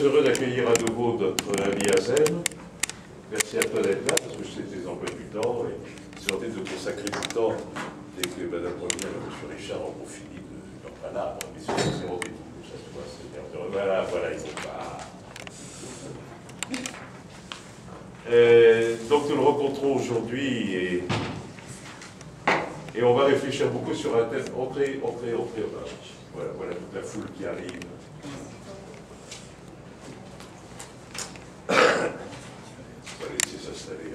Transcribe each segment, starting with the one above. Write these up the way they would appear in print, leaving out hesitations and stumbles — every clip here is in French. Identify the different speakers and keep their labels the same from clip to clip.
Speaker 1: Heureux d'accueillir à nouveau notre ami Azem. Merci à toi d'être là, parce que je sais tes emplois du temps, et c'est tenté de consacrer du temps dès que Madame revient, M. Richard en profite de leur pas là, mais c'est rendez-vous, ça se voit, c'est bien. Voilà, voilà, ils sont pas. Donc nous le rencontrons aujourd'hui et on va réfléchir beaucoup sur un thème. Entrez. Voilà, voilà toute la foule qui arrive. On va laisser s'installer.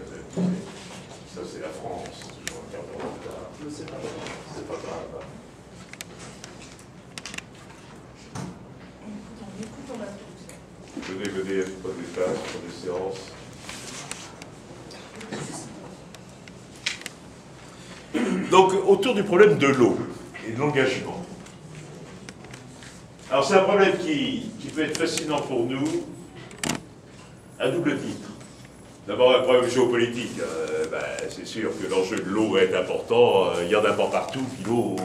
Speaker 1: Ça, c'est la France. Toujours un quart d'heure en retard. C'est pas grave. C'est pas grave. Venez, prenez place, prenez séance. Donc, autour du problème de l'eau et de l'engagement. Alors, c'est un problème qui peut être fascinant pour nous à double titre. D'abord, un problème géopolitique. C'est sûr que l'enjeu de l'eau est important. Il y en a pas partout, puis l'eau,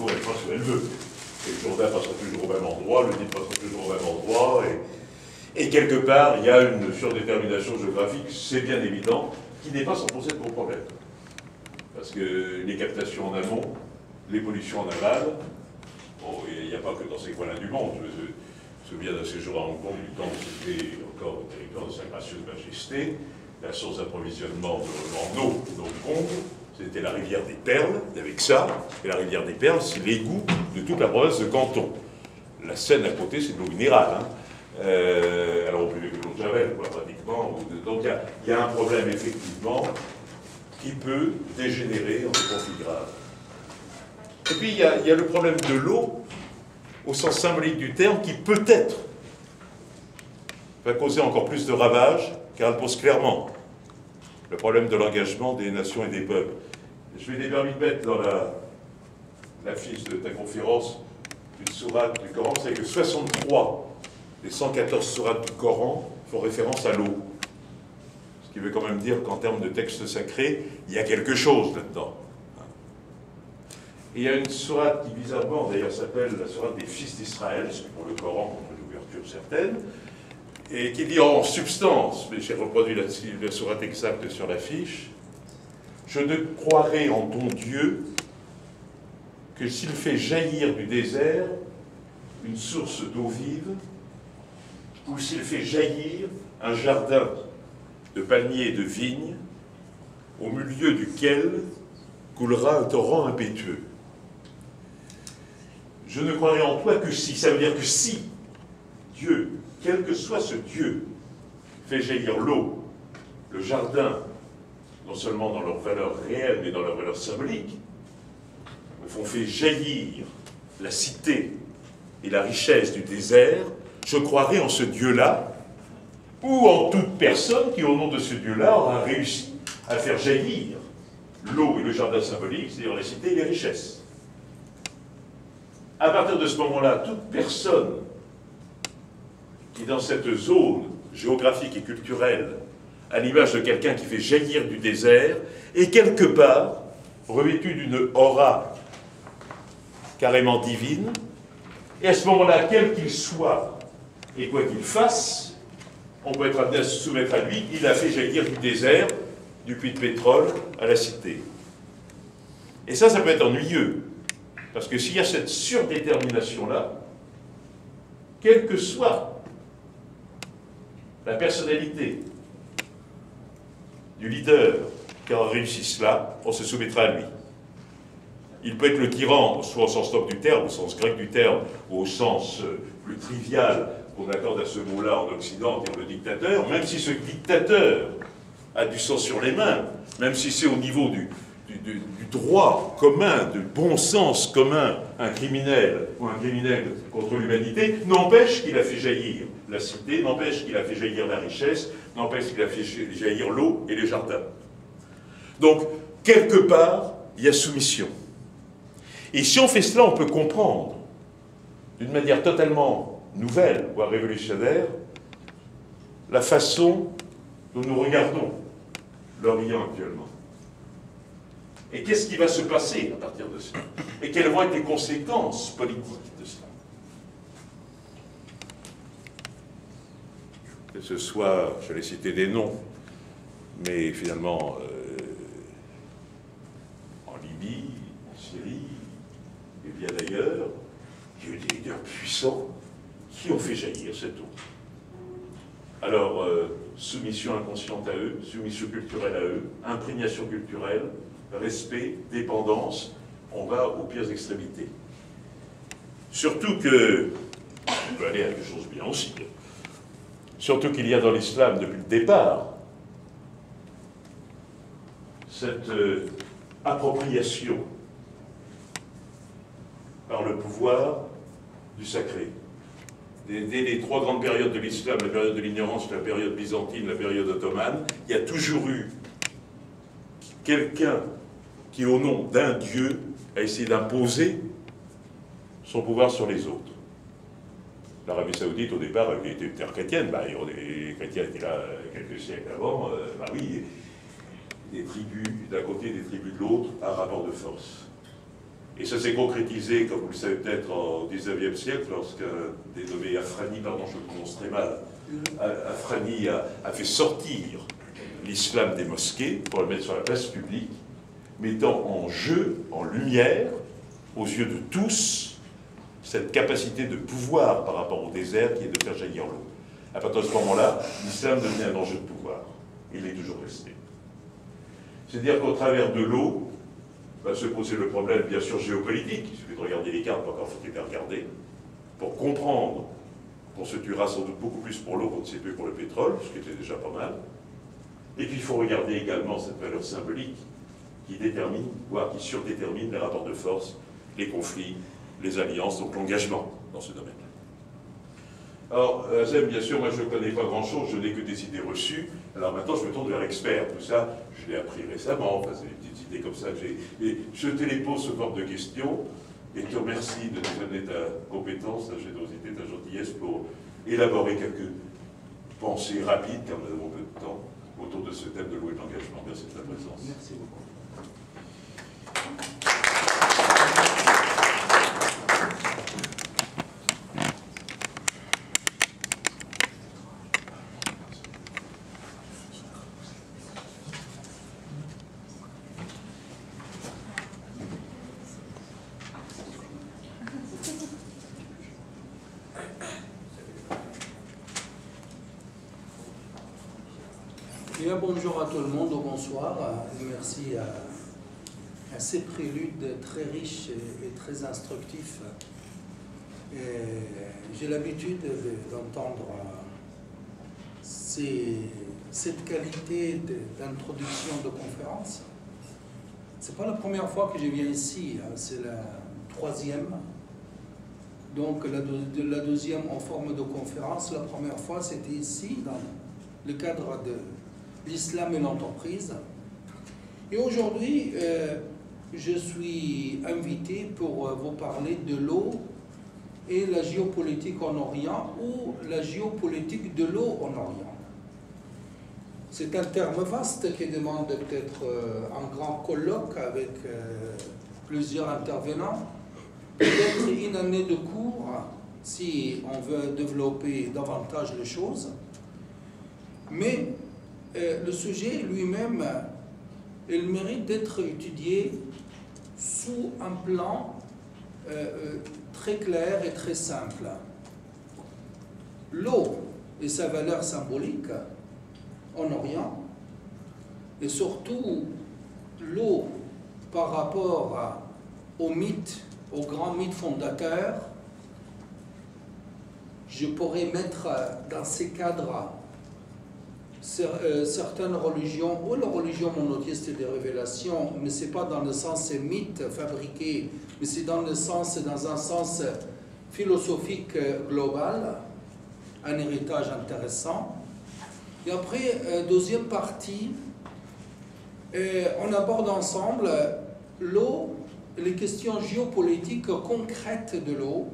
Speaker 1: elle passe où elle veut. Et le Jourdain passera toujours au même endroit, le Nil passera toujours au même endroit. Et quelque part, il y a une surdétermination géographique, c'est bien évident, qui n'est pas sans poser de gros problèmes. Parce que les captations en amont, les pollutions en aval, bon, il n'y a pas que dans ces coins-là du monde. Je me souviens d'un séjour à Hong Kong, du temps où c'était encore le territoire de Sa Gracieuse Majesté. La source d'approvisionnement en eau d'Hong Kong, c'était la rivière des Perles, il y avait que ça. Et la rivière des Perles, c'est l'égout de toute la province de Canton. La Seine à côté, c'est de l'eau minérale. Alors on peut vivre que l'eau de Javel, quoi, pratiquement. Donc il y a un problème, effectivement, qui peut dégénérer en conflit grave. Et puis il y a le problème de l'eau, au sens symbolique du terme, qui peut-être va causer encore plus de ravages, car elle pose clairement le problème de l'engagement des nations et des peuples. Je m'étais permis de mettre dans la fiche de ta conférence une sourate du Coran, c'est que 63 des 114 sourates du Coran font référence à l'eau. Ce qui veut quand même dire qu'en termes de texte sacré, il y a quelque chose là-dedans. Et il y a une sourate qui bizarrement d'ailleurs s'appelle la sourate des fils d'Israël, ce qui pour le Coran contre une ouverture certaine, et qui dit en substance, mais j'ai reproduit la sourate exacte sur l'affiche, « Je ne croirai en ton Dieu que s'il fait jaillir du désert une source d'eau vive, ou s'il fait jaillir un jardin de palmiers et de vignes, au milieu duquel coulera un torrent impétueux. Je ne croirai en toi que si, ça veut dire que si Dieu, quel que soit ce Dieu, fait jaillir l'eau, le jardin, non seulement dans leur valeur réelle, mais dans leur valeur symbolique, fait jaillir la cité et la richesse du désert, je croirai en ce Dieu-là, ou en toute personne qui, au nom de ce Dieu-là, aura réussi à faire jaillir l'eau et le jardin symbolique, c'est-à-dire la cité et les richesses. À partir de ce moment-là, toute personne qui, dans cette zone géographique et culturelle, à l'image de quelqu'un qui fait jaillir du désert, est quelque part revêtu d'une aura carrément divine, et à ce moment-là, quel qu'il soit, et quoi qu'il fasse, on peut être amené à se soumettre à lui, il a fait jaillir du désert, du puits de pétrole, à la cité. Et ça peut être ennuyeux, parce que s'il y a cette surdétermination-là, quelle que soit la personnalité du leader qui aura réussi cela, on se soumettra à lui. Il peut être le tyran, soit au sens noble du terme, au sens grec du terme, ou au sens plus trivial qu'on accorde à ce mot-là en Occident, dire le dictateur, même si ce dictateur a du sang sur les mains, même si c'est au niveau du droit commun, du bon sens commun, un criminel ou un criminel contre l'humanité, n'empêche qu'il a fait jaillir la cité, n'empêche qu'il a fait jaillir la richesse, n'empêche qu'il a fait jaillir l'eau et les jardins. Donc, quelque part, il y a soumission. Et si on fait cela, on peut comprendre, d'une manière totalement nouvelle, voire révolutionnaire, la façon dont nous regardons l'Orient actuellement. Et qu'est-ce qui va se passer à partir de cela? Et quelles vont être les conséquences politiques de cela? que ce soit, je vais citer des noms, mais finalement en Libye, en Syrie, et bien d'ailleurs, il y a eu des leaders puissants qui ont fait jaillir cette eau. Alors, soumission inconsciente à eux, soumission culturelle à eux, imprégnation culturelle, respect, dépendance, on va aux pires extrémités. Surtout que, on peut aller à quelque chose de bien aussi, surtout qu'il y a dans l'islam, depuis le départ, cette appropriation par le pouvoir du sacré. Dès les trois grandes périodes de l'islam, la période de l'ignorance, la période byzantine, la période ottomane, il y a toujours eu quelqu'un qui, au nom d'un dieu, a essayé d'imposer son pouvoir sur les autres. L'Arabie Saoudite, au départ, avait été une terre chrétienne. Les chrétiens étaient là quelques siècles avant. Oui, des tribus d'un côté, des tribus de l'autre, un rapport de force. Et ça s'est concrétisé, comme vous le savez peut-être, au XIXe siècle, lorsqu'un dénommé Afrani, pardon, je le prononce très mal, Afrani a fait sortir l'islam des mosquées pour le mettre sur la place publique, mettant en jeu, en lumière, aux yeux de tous, cette capacité de pouvoir par rapport au désert qui est de faire jaillir l'eau. À partir de ce moment-là, l'islam devient un enjeu de pouvoir. Il est toujours resté. C'est-à-dire qu'au travers de l'eau, va se poser le problème, bien sûr, géopolitique. Il suffit de regarder les cartes, encore faut-il les regarder, pour comprendre qu'on se tuera sans doute beaucoup plus pour l'eau qu'on ne sait plus pour le pétrole, ce qui était déjà pas mal. Et puis il faut regarder également cette valeur symbolique qui détermine, voire qui surdétermine les rapports de force, les conflits, les alliances, donc l'engagement dans ce domaine. Alors, Azem, bien sûr, moi je ne connais pas grand-chose, je n'ai que des idées reçues. Alors maintenant, je me tourne vers l'expert. Tout ça, je l'ai appris récemment, enfin, c'est des petites idées comme ça que j'ai. Et je te les pose sous forme de questions, et te remercie de nous donner ta compétence, ta générosité, ta gentillesse pour élaborer quelques pensées rapides, car nous avons peu de temps, autour de ce thème de l'eau et de l'engagement. Merci de ta présence.
Speaker 2: Merci beaucoup. Bien, bonjour à tout le monde, bonsoir, et merci à ces préludes très riches et très instructifs. J'ai l'habitude d'entendre cette qualité d'introduction de conférence. Ce n'est pas la première fois que je viens ici, c'est la troisième. Donc la deuxième en forme de conférence, la première fois c'était ici, dans le cadre de l'islam et l'entreprise. Et aujourd'hui, je suis invité pour vous parler de l'eau et la géopolitique en Orient, ou la géopolitique de l'eau en Orient. C'est un terme vaste qui demande peut-être un grand colloque avec plusieurs intervenants, peut-être une année de cours si on veut développer davantage les choses. Mais le sujet lui-même, il mérite d'être étudié sous un plan très clair et très simple. L'eau et sa valeur symbolique en Orient, et surtout l'eau par rapport au mythe, au grand mythe fondateur, je pourrais mettre dans ces cadres certaines religions, ou la religion monothéiste des révélations, mais ce n'est pas dans le sens mythe fabriqué, mais c'est dans un sens philosophique global, un héritage intéressant. Et après, deuxième partie, on aborde ensemble l'eau, les questions géopolitiques concrètes de l'eau,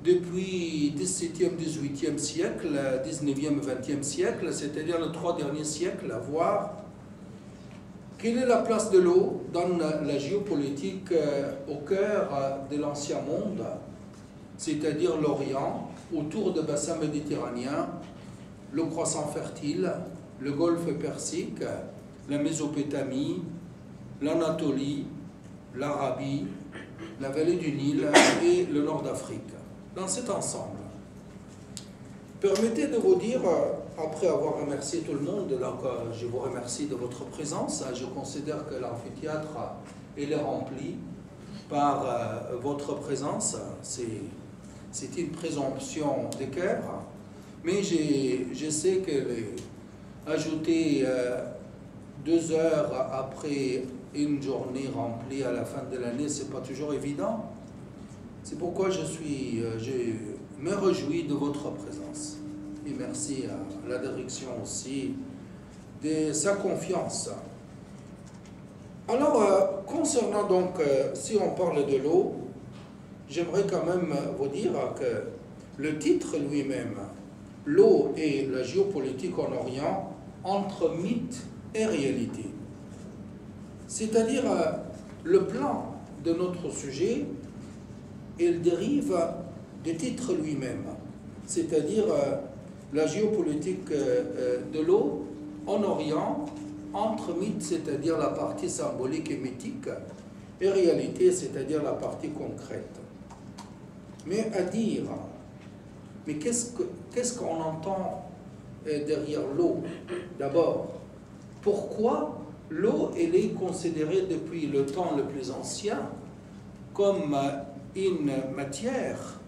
Speaker 2: depuis XVIIe, XVIIIe siècle, XIXe, XXe siècle, c'est-à-dire les 3 derniers siècles, à voir quelle est la place de l'eau dans la géopolitique au cœur de l'ancien monde, c'est-à-dire l'Orient, autour du bassin méditerranéen, le croissant fertile, le golfe Persique, la Mésopotamie, l'Anatolie, l'Arabie, la vallée du Nil et le nord d'Afrique. Dans cet ensemble, permettez de vous dire, après avoir remercié tout le monde, donc je vous remercie de votre présence. Je considère que l'amphithéâtre est rempli par votre présence. C'est une présomption de cœur, mais je sais que ajouter 2 heures après une journée remplie à la fin de l'année, c'est pas toujours évident. C'est pourquoi je me réjouis de votre présence. Et merci à la direction aussi de sa confiance. Alors, concernant donc, si on parle de l'eau, j'aimerais quand même vous dire que le titre lui-même, l'eau et la géopolitique en Orient, entre mythe et réalité. C'est-à-dire, le plan de notre sujet, il dérive du titre lui-même, c'est-à-dire la géopolitique de l'eau en Orient, entre mythe, c'est-à-dire la partie symbolique et mythique, et réalité, c'est-à-dire la partie concrète. Mais à dire, mais qu'est-ce qu'on entend derrière l'eau? D'abord, pourquoi l'eau elle est considérée depuis le temps le plus ancien comme une matière,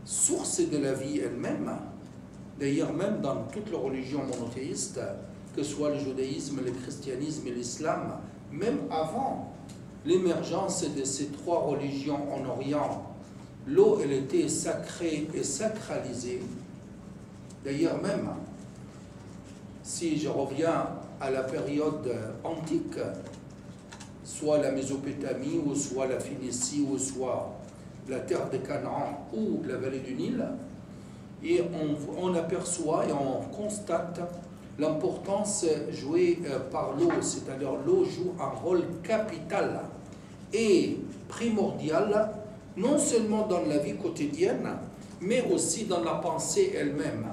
Speaker 2: source de la vie elle-même? D'ailleurs, même dans toutes les religions monothéistes, que ce soit le judaïsme, le christianisme et l'islam, même avant l'émergence de ces 3 religions en Orient, l'eau, elle était sacrée et sacralisée. D'ailleurs, même si je reviens à la période antique, soit la Mésopotamie, ou soit la Phénicie, ou soit la terre de Canaan, ou la vallée du Nil, et on aperçoit et on constate l'importance jouée par l'eau, c'est-à-dire l'eau joue un rôle capital et primordial, non seulement dans la vie quotidienne, mais aussi dans la pensée elle-même.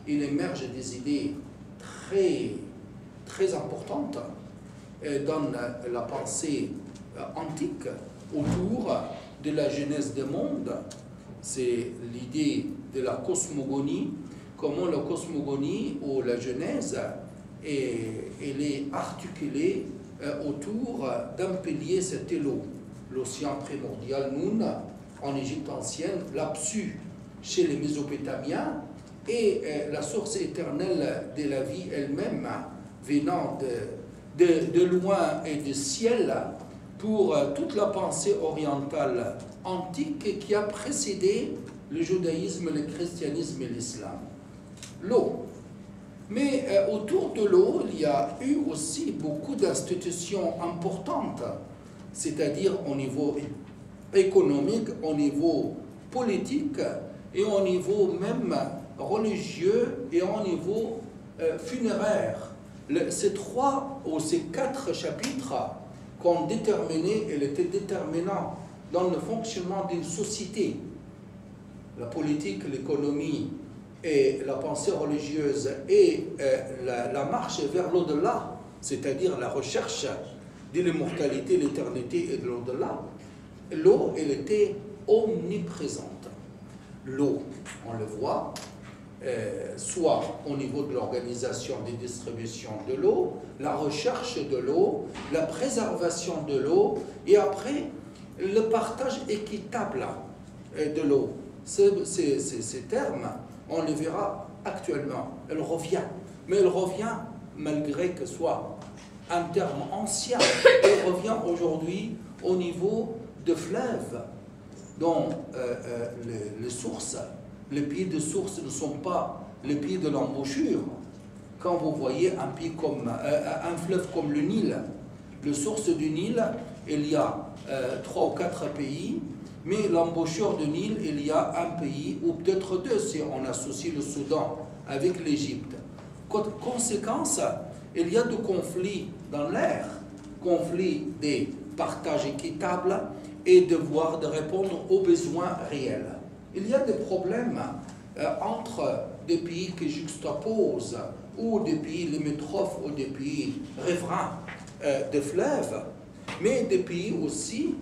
Speaker 2: Il émerge des idées très importantes dans la pensée antique autour de la genèse du monde. C'est l'idée de la cosmogonie, comment la cosmogonie ou la genèse elle est articulée autour d'un pilier, c'était l'eau. L'océan primordial, Noun, en Égypte ancienne, l'Apsu chez les Mésopotamiens, et la source éternelle de la vie elle-même, venant de loin et du ciel, pour toute la pensée orientale antique qui a précédé le judaïsme, le christianisme et l'islam. L'eau. Mais autour de l'eau, il y a eu aussi beaucoup d'institutions importantes, c'est-à-dire au niveau économique, au niveau politique et au niveau même religieux et au niveau funéraire. Ces 3 ou ces 4 chapitres qu'ont déterminé, elle était déterminant dans le fonctionnement d'une société. La politique, l'économie et la pensée religieuse et la marche vers l'au-delà, c'est-à-dire la recherche de l'immortalité, l'éternité et de l'au-delà. L'eau, elle était omniprésente. L'eau, on le voit, soit au niveau de l'organisation des distributions de l'eau, la recherche de l'eau, la préservation de l'eau, et après, le partage équitable de l'eau. Ces termes, on les verra actuellement. Elle revient. Mais elle revient malgré que ce soit un terme ancien. Elle revient aujourd'hui au niveau de fleuves dont les sources, les pieds de source ne sont pas les pieds de l'embouchure. Quand vous voyez un fleuve comme le Nil, le source du Nil, il y a 3 ou 4 pays, mais l'embouchure du Nil, il y a un pays, ou peut-être 2 si on associe le Soudan avec l'Égypte. Conséquence, il y a des conflits dans l'air, conflits des partages équitables et devoir de répondre aux besoins réels. Il y a des problèmes entre des pays qui juxtaposent, ou des pays limitrophes, ou des pays riverains de fleuves, mais des pays aussi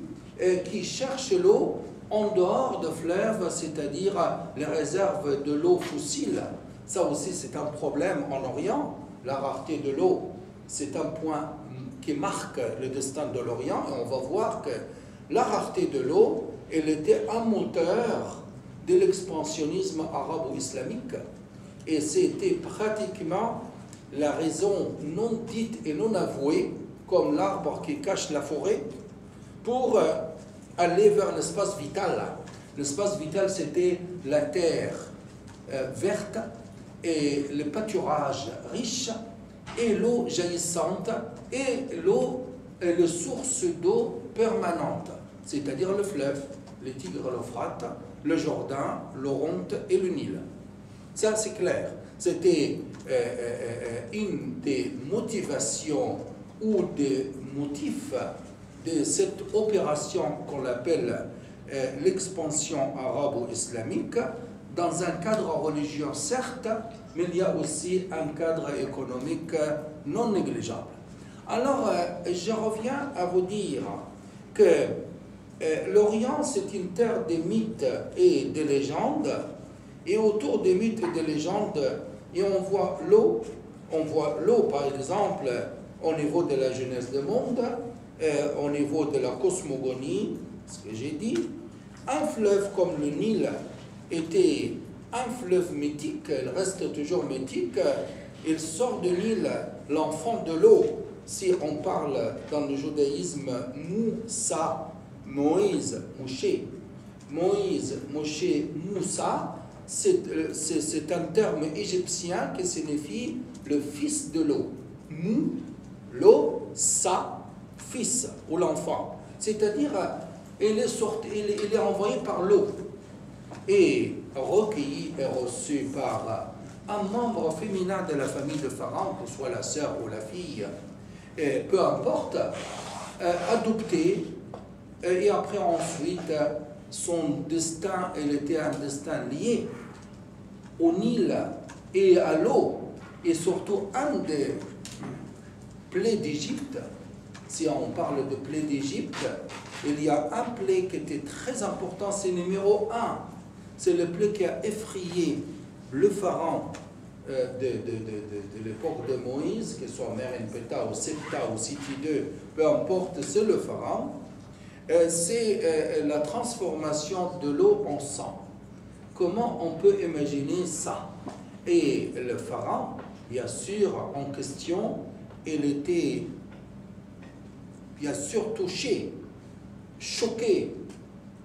Speaker 2: qui cherchent l'eau en dehors de fleuves, c'est-à-dire les réserves de l'eau fossile. Ça aussi, c'est un problème en Orient. La rareté de l'eau, c'est un point qui marque le destin de l'Orient, et on va voir que la rareté de l'eau, elle était un moteur de l'expansionnisme arabo-islamique, et c'était pratiquement la raison non dite et non avouée, comme l'arbre qui cache la forêt, pour aller vers l'espace vital. L'espace vital, c'était la terre verte et le pâturage riche et l'eau jaillissante et l'eau, les sources d'eau permanentes, c'est-à-dire le fleuve, le Tigre, l'Euphrate, le Jourdain, l'Oronte et le Nil. Ça, c'est clair. C'était une des motivations ou des motifs de cette opération qu'on appelle l'expansion arabo-islamique, dans un cadre religieux certes, mais il y a aussi un cadre économique non négligeable. Alors, je reviens à vous dire que l'Orient, c'est une terre des mythes et des légendes, et autour des mythes et des légendes, et on voit l'eau par exemple, au niveau de la genèse du monde, au niveau de la cosmogonie, ce que j'ai dit. Un fleuve comme le Nil était un fleuve mythique, il reste toujours mythique, il sort du Nil, l'enfant de l'eau. Si on parle dans le judaïsme, Moussa, Moïse, Moshe, Moussa, c'est un terme égyptien qui signifie le fils de l'eau. Mou, l'eau, sa, fils ou l'enfant. C'est-à-dire, il est envoyé par l'eau et recueilli et reçu par un membre féminin de la famille de Pharaon, que ce soit la sœur ou la fille, peu importe, adopté, et après ensuite, son destin, il était un destin lié au Nil et à l'eau, et surtout un des plaies d'Égypte. Si on parle de plaies d'Égypte, il y a un plaie qui était très important, c'est numéro 1. C'est le plaie qui a effrayé le pharaon de l'époque de Moïse, que ce soit Merenptah ou Septa ou Siti II, peu importe, c'est le pharaon. C'est la transformation de l'eau en sang. Comment on peut imaginer ça? Et le pharaon, bien sûr, en question, il était bien sûr touché, choqué,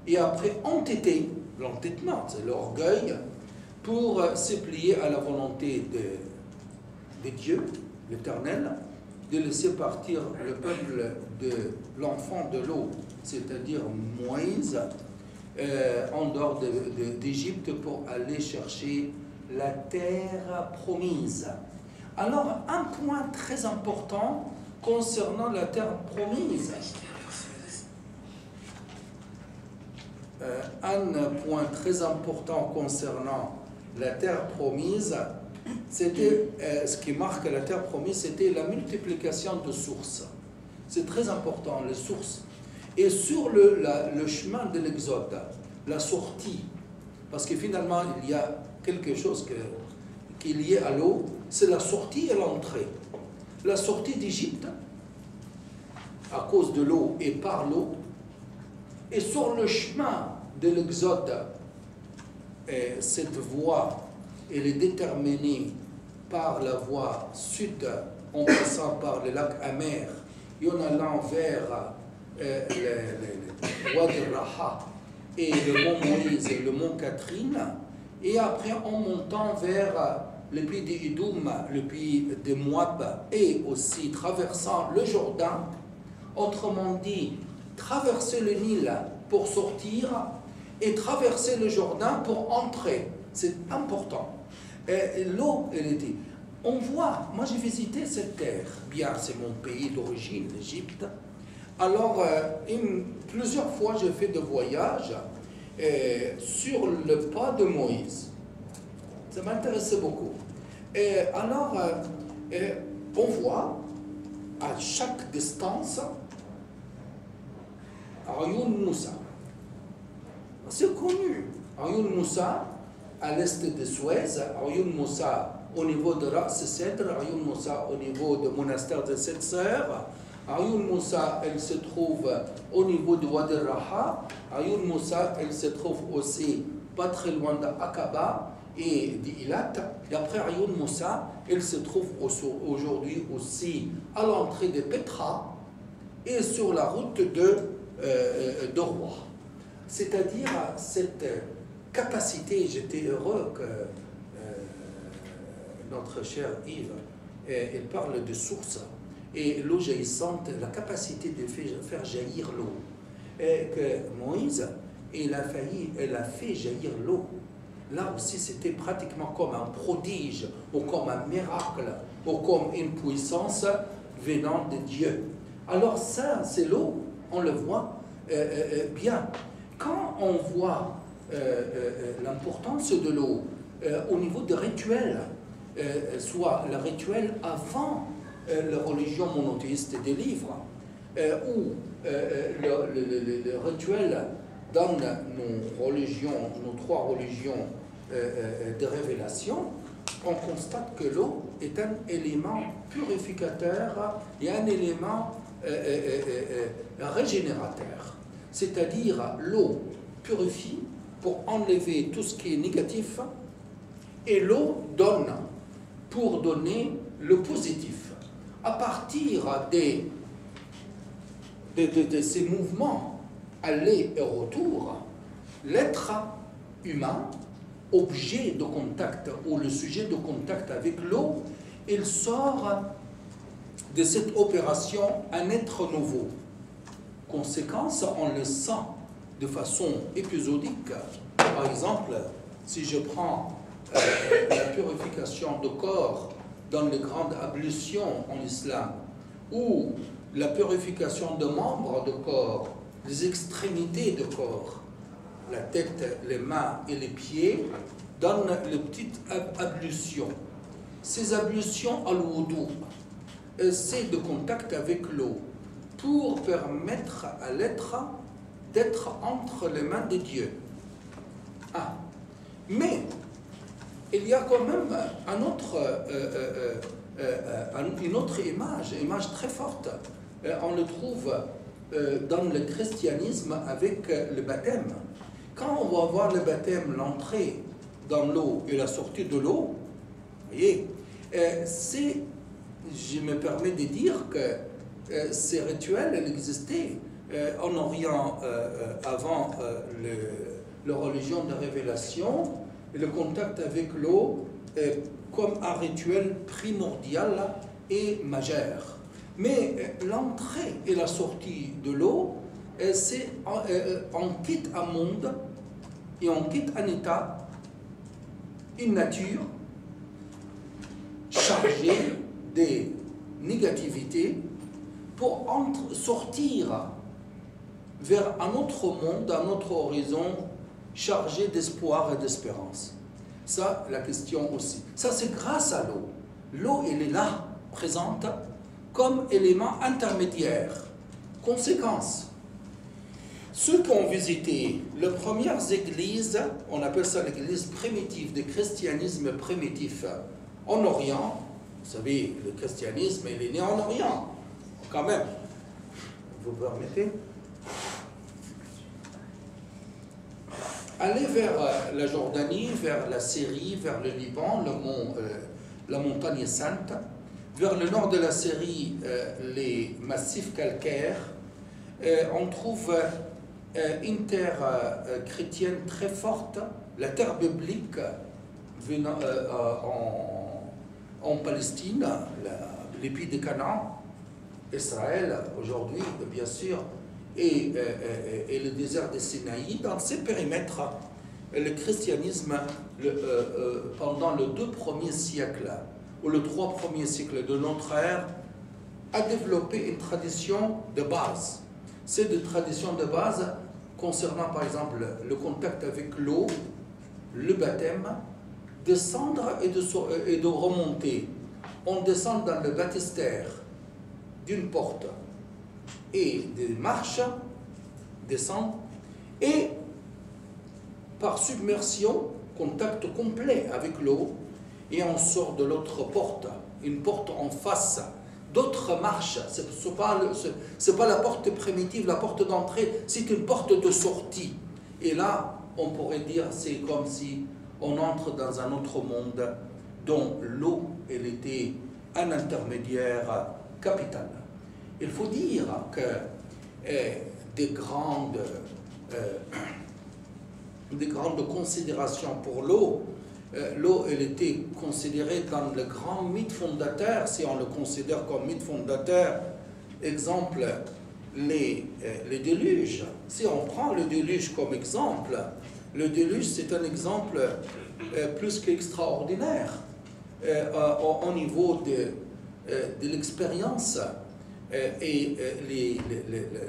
Speaker 2: et après entêté. L'entêtement, c'est l'orgueil, pour se plier à la volonté de Dieu, l'Éternel, de laisser partir le peuple de l'enfant de l'eau, c'est-à-dire Moïse, en dehors d'Égypte pour aller chercher la terre promise. Alors, un point très important concernant la terre promise. Un point très important concernant la terre promise, c'était ce qui marque la terre promise, c'était la multiplication de sources. C'est très important, les sources. Et sur le chemin de l'Exode, la sortie, parce que finalement il y a quelque chose qui est lié à l'eau, c'est la sortie et l'entrée. La sortie d'Égypte, à cause de l'eau et par l'eau, et sur le chemin de l'Exode, cette voie, elle est déterminée par la voie sud, en passant par le lac Amer, et en allant vers le Wadi Raha et le mont Moïse et le mont Catherine, et après en montant vers le pays d'Édoum, le pays de Moab, et aussi traversant le Jourdain, autrement dit, traverser le Nil pour sortir et traverser le Jourdain pour entrer. C'est important. L'eau, elle était... On voit, moi j'ai visité cette terre, bien c'est mon pays d'origine, l'Égypte. Alors, plusieurs fois j'ai fait des voyages sur le pas de Moïse. Ça m'intéressait beaucoup. Et alors, on voit à chaque distance Ayoun Moussa. C'est connu. Ayoun Moussa, à l'est de Suez, Ayoun Moussa au niveau de Ras Cedr, Ayoun Moussa au niveau du monastère de Sept Sœurs, Ayoun Moussa, elle se trouve au niveau de Wadi Raha, Ayoun Moussa, elle se trouve aussi pas très loin d'Aqaba et d'Ilat. Et après Ayoun Moussa, elle se trouve aujourd'hui aussi à l'entrée de Petra et sur la route de Roi. C'est-à-dire cette capacité, j'étais heureux que notre cher Yves, il parle de source et l'eau jaillissante, la capacité de faire jaillir l'eau. Et que Moïse, il a fait jaillir l'eau. Là aussi, c'était pratiquement comme un prodige, ou comme un miracle, ou comme une puissance venant de Dieu. Alors ça, c'est l'eau, on le voit bien. Quand on voit l'importance de l'eau au niveau des rituels, soit le rituel avant la religion monothéiste des livres, ou le rituel dans nos religions, nos trois religions de révélation, on constate que l'eau est un élément purificateur et un élément régénérateur. C'est-à-dire l'eau purifie pour enlever tout ce qui est négatif et l'eau donne pour donner le positif. À partir de ces mouvements aller et retour, l'être humain, objet de contact ou le sujet de contact avec l'eau, il sort de cette opération un être nouveau. Conséquence, on le sent de façon épisodique. Par exemple, si je prends la purification du corps dans les grandes ablutions en islam, ou la purification de membres du corps, les extrémités du corps, la tête, les mains et les pieds, dans les petites ablutions. Ces ablutions à l'oudou, c'est de contact avec l'eau pour permettre à l'être d'être entre les mains de Dieu. Ah. Mais il y a quand même une autre image très forte. On le trouve dans le christianisme avec le baptême. Quand on va voir le baptême, l'entrée dans l'eau et la sortie de l'eau, vous voyez, je me permets de dire que ces rituels existaient en Orient avant la religion de révélation, et le contact avec l'eau comme un rituel primordial et majeur. Mais l'entrée et la sortie de l'eau, c'est on quitte un monde et on quitte un état, une nature chargée des négativités pour sortir vers un autre monde, un autre horizon chargé d'espoir et d'espérance. Ça, la question aussi. Ça, c'est grâce à l'eau. L'eau, elle est là, présente, comme élément intermédiaire. Conséquence. Ceux qui ont visité les premières églises, on appelle ça l'église primitive, le christianisme primitif en Orient. Vous savez, le christianisme, il est né en Orient, quand même. Vous permettez? Allez vers la Jordanie, vers la Syrie, vers le Liban, la montagne sainte, vers le nord de la Syrie, les massifs calcaires. On trouve une terre chrétienne très forte, la terre biblique venant en Palestine, les pays de Canaan, Israël aujourd'hui, bien sûr, et le désert de Sinaï. Dans ces périmètres, le christianisme, pendant les 2 premiers siècles, ou les 3 premiers siècles de notre ère, a développé une tradition de base. C'est des traditions de base concernant, par exemple, le contact avec l'eau, le baptême, descendre et de remonter. On descend dans le baptistère d'une porte et des marches, descend, et par submersion, contact complet avec l'eau, et on sort de l'autre porte, une porte en face, d'autres marches. C'est pas la porte primitive, la porte d'entrée, c'est une porte de sortie. Et là, on pourrait dire, c'est comme si on entre dans un autre monde dont l'eau, elle était un intermédiaire capital. Il faut dire que des grandes considérations pour l'eau, l'eau, elle était considérée dans le grand mythe fondateur, si on le considère comme mythe fondateur, exemple, les déluges. Si on prend le déluge comme exemple, le déluge, c'est un exemple plus qu'extraordinaire au niveau de l'expérience et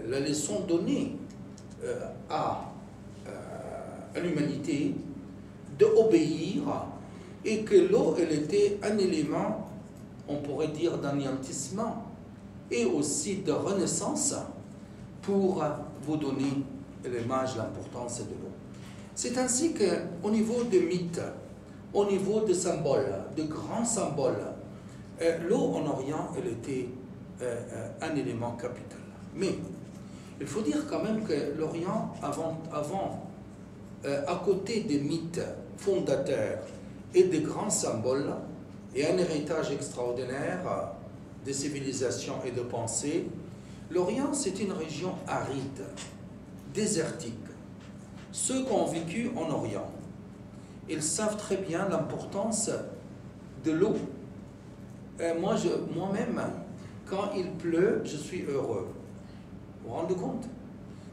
Speaker 2: la leçon donnée à l'humanité d'obéir, et que l'eau, elle était un élément, on pourrait dire, d'anéantissement et aussi de renaissance pour vous donner l'image, l'importance de l'eau. C'est ainsi qu'au niveau des mythes, au niveau des symboles, de grands symboles, l'eau en Orient, elle était un élément capital. Mais il faut dire quand même que l'Orient, à côté des mythes fondateurs et des grands symboles, et un héritage extraordinaire de civilisation et de pensée, l'Orient, c'est une région aride, désertique. Ceux qui ont vécu en Orient, ils savent très bien l'importance de l'eau. Moi-même, quand il pleut, je suis heureux. Vous vous rendez compte?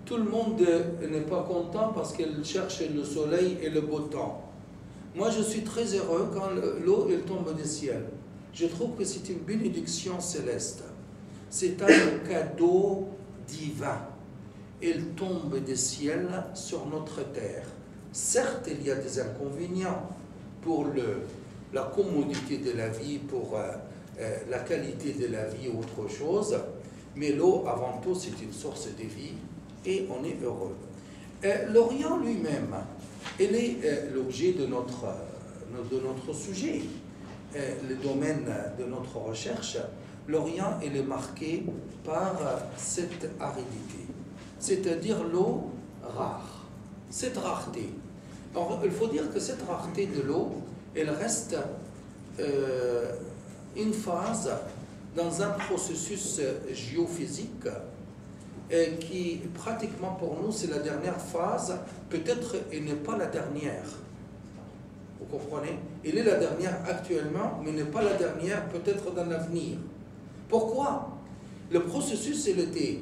Speaker 2: Tout le monde n'est pas content parce qu'il cherche le soleil et le beau temps. Moi, je suis très heureux quand l'eau tombe du ciel. Je trouve que c'est une bénédiction céleste. C'est un cadeau divin. Elle tombe du ciel sur notre terre. Certes, il y a des inconvénients pour la commodité de la vie, pour la qualité de la vie ou autre chose, mais l'eau, avant tout, c'est une source de vie et on est heureux. L'Orient lui-même, il est l'objet de notre sujet, le domaine de notre recherche. L'Orient, il est marqué par cette aridité, c'est-à-dire l'eau rare, cette rareté. Alors, il faut dire que cette rareté de l'eau, elle reste une phase dans un processus géophysique qui, pratiquement pour nous, c'est la dernière phase. Peut-être elle n'est pas la dernière. Vous comprenez? Elle est la dernière actuellement, mais n'est pas la dernière peut-être dans l'avenir. Pourquoi? Le processus, il était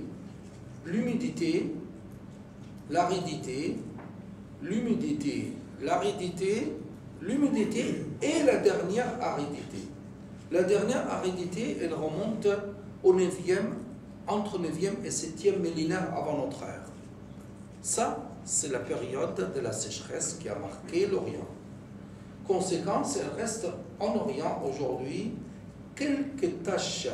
Speaker 2: l'humidité, l'aridité, l'humidité, l'aridité, l'humidité et la dernière aridité. La dernière aridité, elle remonte au 9e, entre 9e et 7e millénaire avant notre ère. Ça, c'est la période de la sécheresse qui a marqué l'Orient. Conséquence, elle reste en Orient aujourd'hui quelques taches,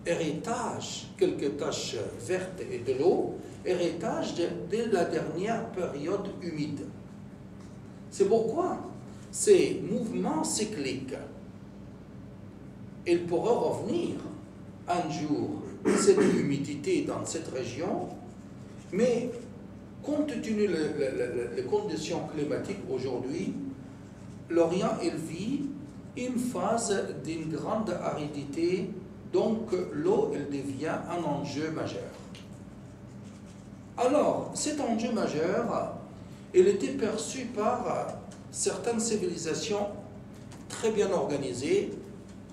Speaker 2: quelques taches vertes et de l'eau, héritage de la dernière période humide. C'est pourquoi ces mouvements cycliques, il pourra revenir un jour cette humidité dans cette région, mais compte tenu des conditions climatiques aujourd'hui, l'Orient, il vit une phase d'une grande aridité, donc l'eau, elle devient un enjeu majeur. Alors, cet enjeu majeur, il était perçu par certaines civilisations très bien organisées,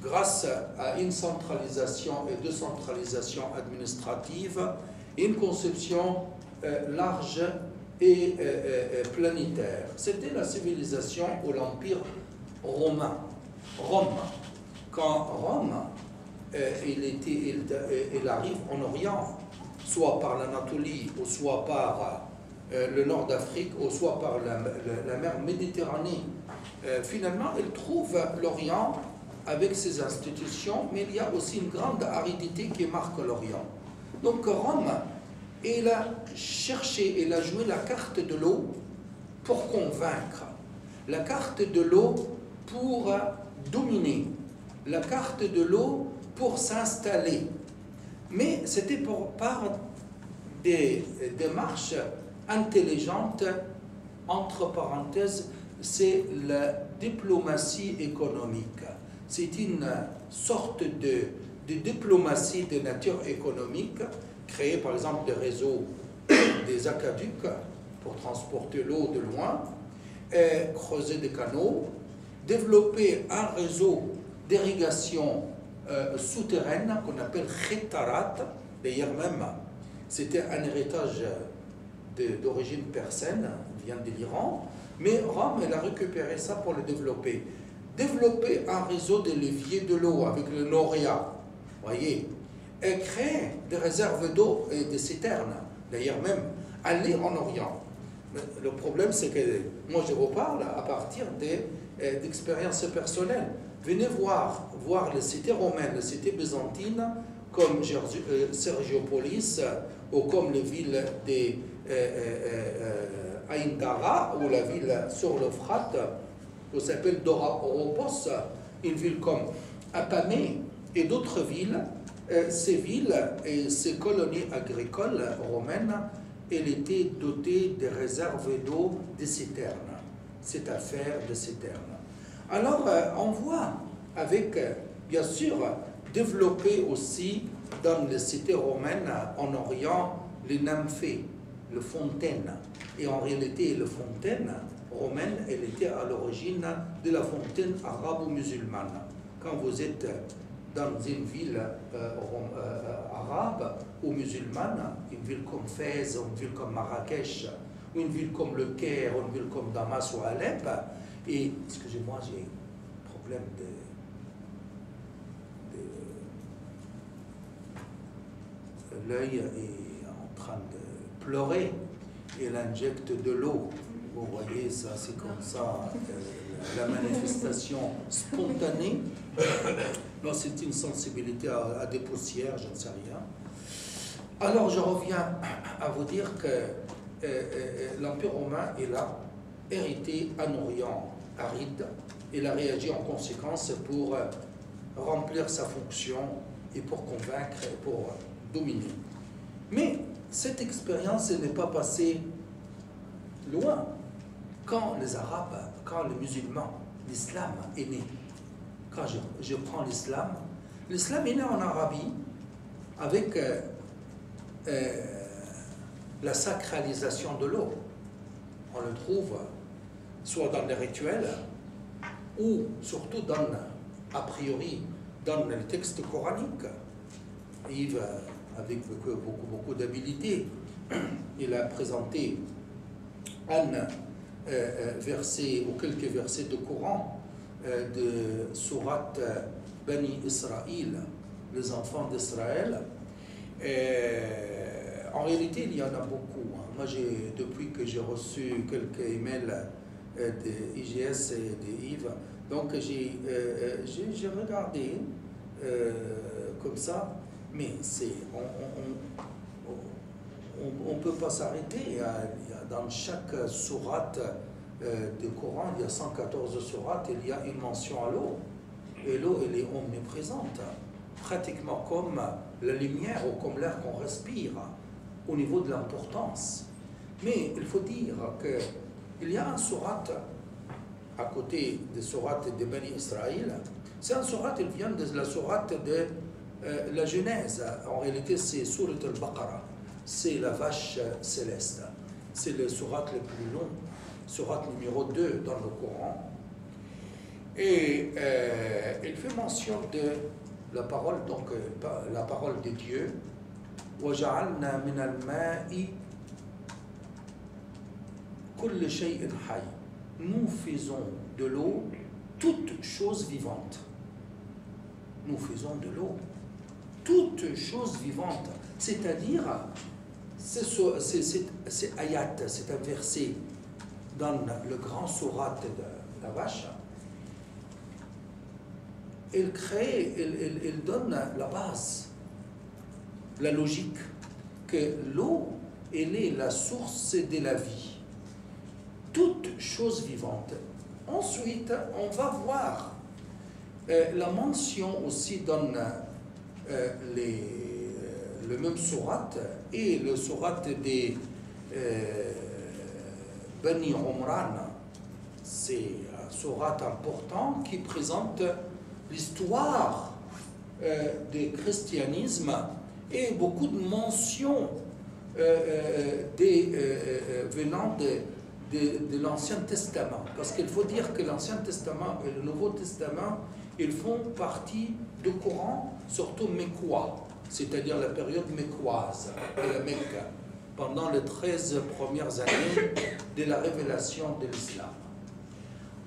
Speaker 2: grâce à une centralisation et décentralisation administrative, une conception large et planétaire. C'était la civilisation ou l'Empire romain. Rome. Quand Rome, il arrive en Orient, soit par l'Anatolie, ou soit par le nord d'Afrique, ou soit par la mer Méditerranée, finalement, il trouve l'Orient avec ses institutions, mais il y a aussi une grande aridité qui marque l'Orient. Donc Rome, il a cherché, il a joué la carte de l'eau pour convaincre, la carte de l'eau pour dominer, la carte de l'eau pour s'installer. Mais c'était par des démarches intelligentes, entre parenthèses, c'est la diplomatie économique. C'est une sorte de diplomatie de nature économique, créer par exemple des réseaux des aqueducs pour transporter l'eau de loin, creuser des canaux, développer un réseau d'irrigation souterraine qu'on appelle khitarat. D'ailleurs même, c'était un héritage d'origine persane, vient de l'Iran, mais Rome, elle a récupéré ça pour le développer. Développer un réseau de leviers de l'eau avec le Noria, voyez, et créer des réserves d'eau et des citernes. D'ailleurs même, aller en Orient. Le problème, c'est que moi, je vous parle à partir d'expériences personnelles. Venez voir les cités romaines, les cités byzantines, comme Sergiopolis, ou comme les villes de Ain Dara, ou la ville sur l'Euphrate, qui s'appelle Doropos, une ville comme Apamée, et d'autres villes. Ces villes et ces colonies agricoles romaines, elles étaient dotées de réserves d'eau, de citernes. Cette affaire de citernes. Alors, on voit avec, bien sûr, développer aussi dans les cités romaines en Orient les nymphées, les fontaines. Et en réalité, les fontaines romaines, elles étaient à l'origine de la fontaine arabo-musulmane. Quand vous êtes dans une ville arabe ou musulmane, une ville comme Fès, une ville comme Marrakech, ou une ville comme Le Caire, ou une ville comme Damas ou Alep, et, excusez-moi, j'ai un problème l'œil est en train de pleurer, et il injecte de l'eau. Vous voyez, ça, c'est comme ça, la manifestation spontanée. Non, c'est une sensibilité à des poussières, je ne sais rien. Alors, je reviens à vous dire que l'Empire romain, il a hérité un Orient aride. Il a réagi en conséquence pour remplir sa fonction et pour convaincre et pour dominer. Mais cette expérience n'est pas passée loin. Quand les Arabes, quand les musulmans, l'islam est né, quand je prends l'islam est né en Arabie avec la sacralisation de l'eau. On le trouve soit dans les rituels ou surtout a priori dans le texte coranique. Yves, avec beaucoup d'habileté, il a présenté un verset ou quelques versets de Coran de sourate Bani Israël, les enfants d'Israël. En réalité, il y en a beaucoup. Moi, depuis que j'ai reçu quelques emails de IGS et de Yves, donc j'ai regardé comme ça, mais on ne peut pas s'arrêter. Dans chaque sourate du Coran, il y a 114 sourates, il y a une mention à l'eau. Et l'eau, elle est omniprésente, pratiquement comme la lumière ou comme l'air qu'on respire, au niveau de l'importance. Mais il faut dire qu'il y a un sourate à côté des sourates de Bani Israël. C'est un sourate, il vient de la sourate de la Genèse. En réalité, c'est Surat al-Baqarah. C'est la vache céleste. C'est le sourate le plus long, sourate numéro 2 dans le Coran. Et il fait mention de la parole, donc la parole de Dieu. وَجَعَلْنَا مِنَ الْمَاءِ كُلِّ شَيْءٍ حَيٍّ. Nous faisons de l'eau toute chose vivante. Nous faisons de l'eau toute chose vivante. C'est-à-dire, c'est ayat, c'est un verset dans le grand sourate de la vache, elle crée, elle donne la base, la logique, que l'eau, elle est la source de la vie. Toute chose vivante. Ensuite, on va voir la mention aussi dans le même sourate et le sourate des Bani Omran. C'est un sourate important qui présente l'histoire du christianisme et beaucoup de mentions venant de l'Ancien Testament. Parce qu'il faut dire que l'Ancien Testament et le Nouveau Testament, ils font partie du Coran, surtout mécois, c'est-à-dire la période mécoise de la Mecque, pendant les 13 premières années de la révélation de l'islam.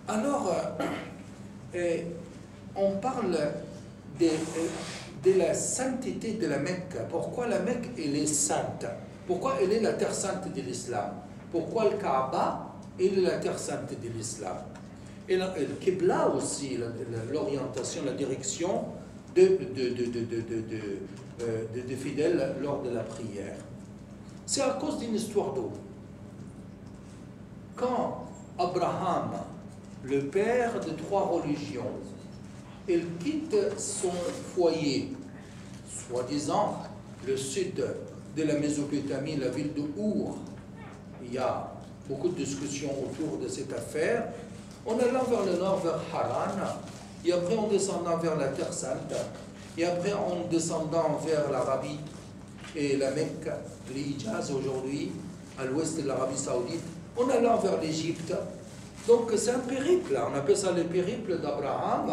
Speaker 2: Alors, on parle de la sainteté de la Mecque. Pourquoi la Mecque, elle est sainte? Pourquoi elle est la terre sainte de l'islam? Pourquoi le Kaaba, elle est la terre sainte de l'islam? Et le Qibla aussi, l'orientation, la direction de fidèles lors de la prière. C'est à cause d'une histoire d'eau. Quand Abraham, le père de 3 religions, il quitte son foyer, soi-disant le sud de la Mésopotamie, la ville de Our. Il y a beaucoup de discussions autour de cette affaire. En allant vers le nord, vers Haran, et après en descendant vers la Terre Sainte, et après en descendant vers l'Arabie et la Mecque, les Hijaz aujourd'hui, à l'ouest de l'Arabie Saoudite, en allant vers l'Égypte. Donc c'est un périple, on appelle ça le périple d'Abraham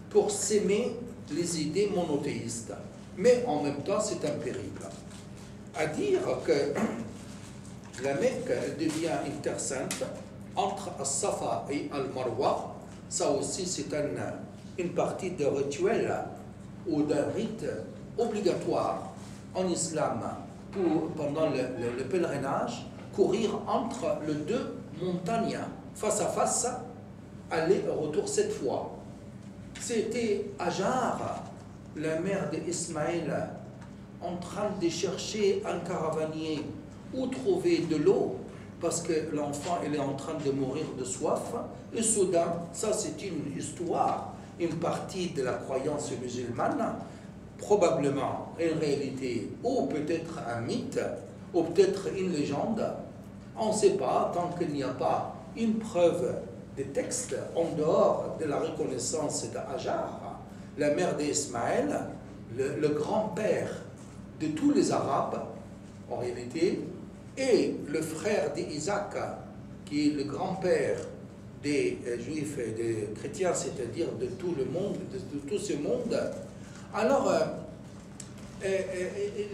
Speaker 2: pour s'aimer les idées monothéistes. Mais en même temps, c'est un périple. À dire que la Mecque devient une terre sainte entre As-Safa et Al-Marwa, ça aussi c'est une partie de rituel ou d'un rite obligatoire en islam pour, pendant le pèlerinage, courir entre les 2 montagnes face à face, aller et retour 7 fois. C'était Hajar, la mère d'Ismaël, en train de chercher un caravanier où trouver de l'eau, parce que l'enfant il est en train de mourir de soif, et soudain, ça c'est une histoire, une partie de la croyance musulmane, probablement une réalité, ou peut-être un mythe, ou peut-être une légende, on ne sait pas, tant qu'il n'y a pas une preuve de texte en dehors de la reconnaissance de Hajar, la mère d'Ismaël, le grand-père de tous les Arabes, en réalité, et le frère d'Isaac, qui est le grand-père des Juifs et des chrétiens, c'est-à-dire de tout le monde, de tout ce monde. Alors,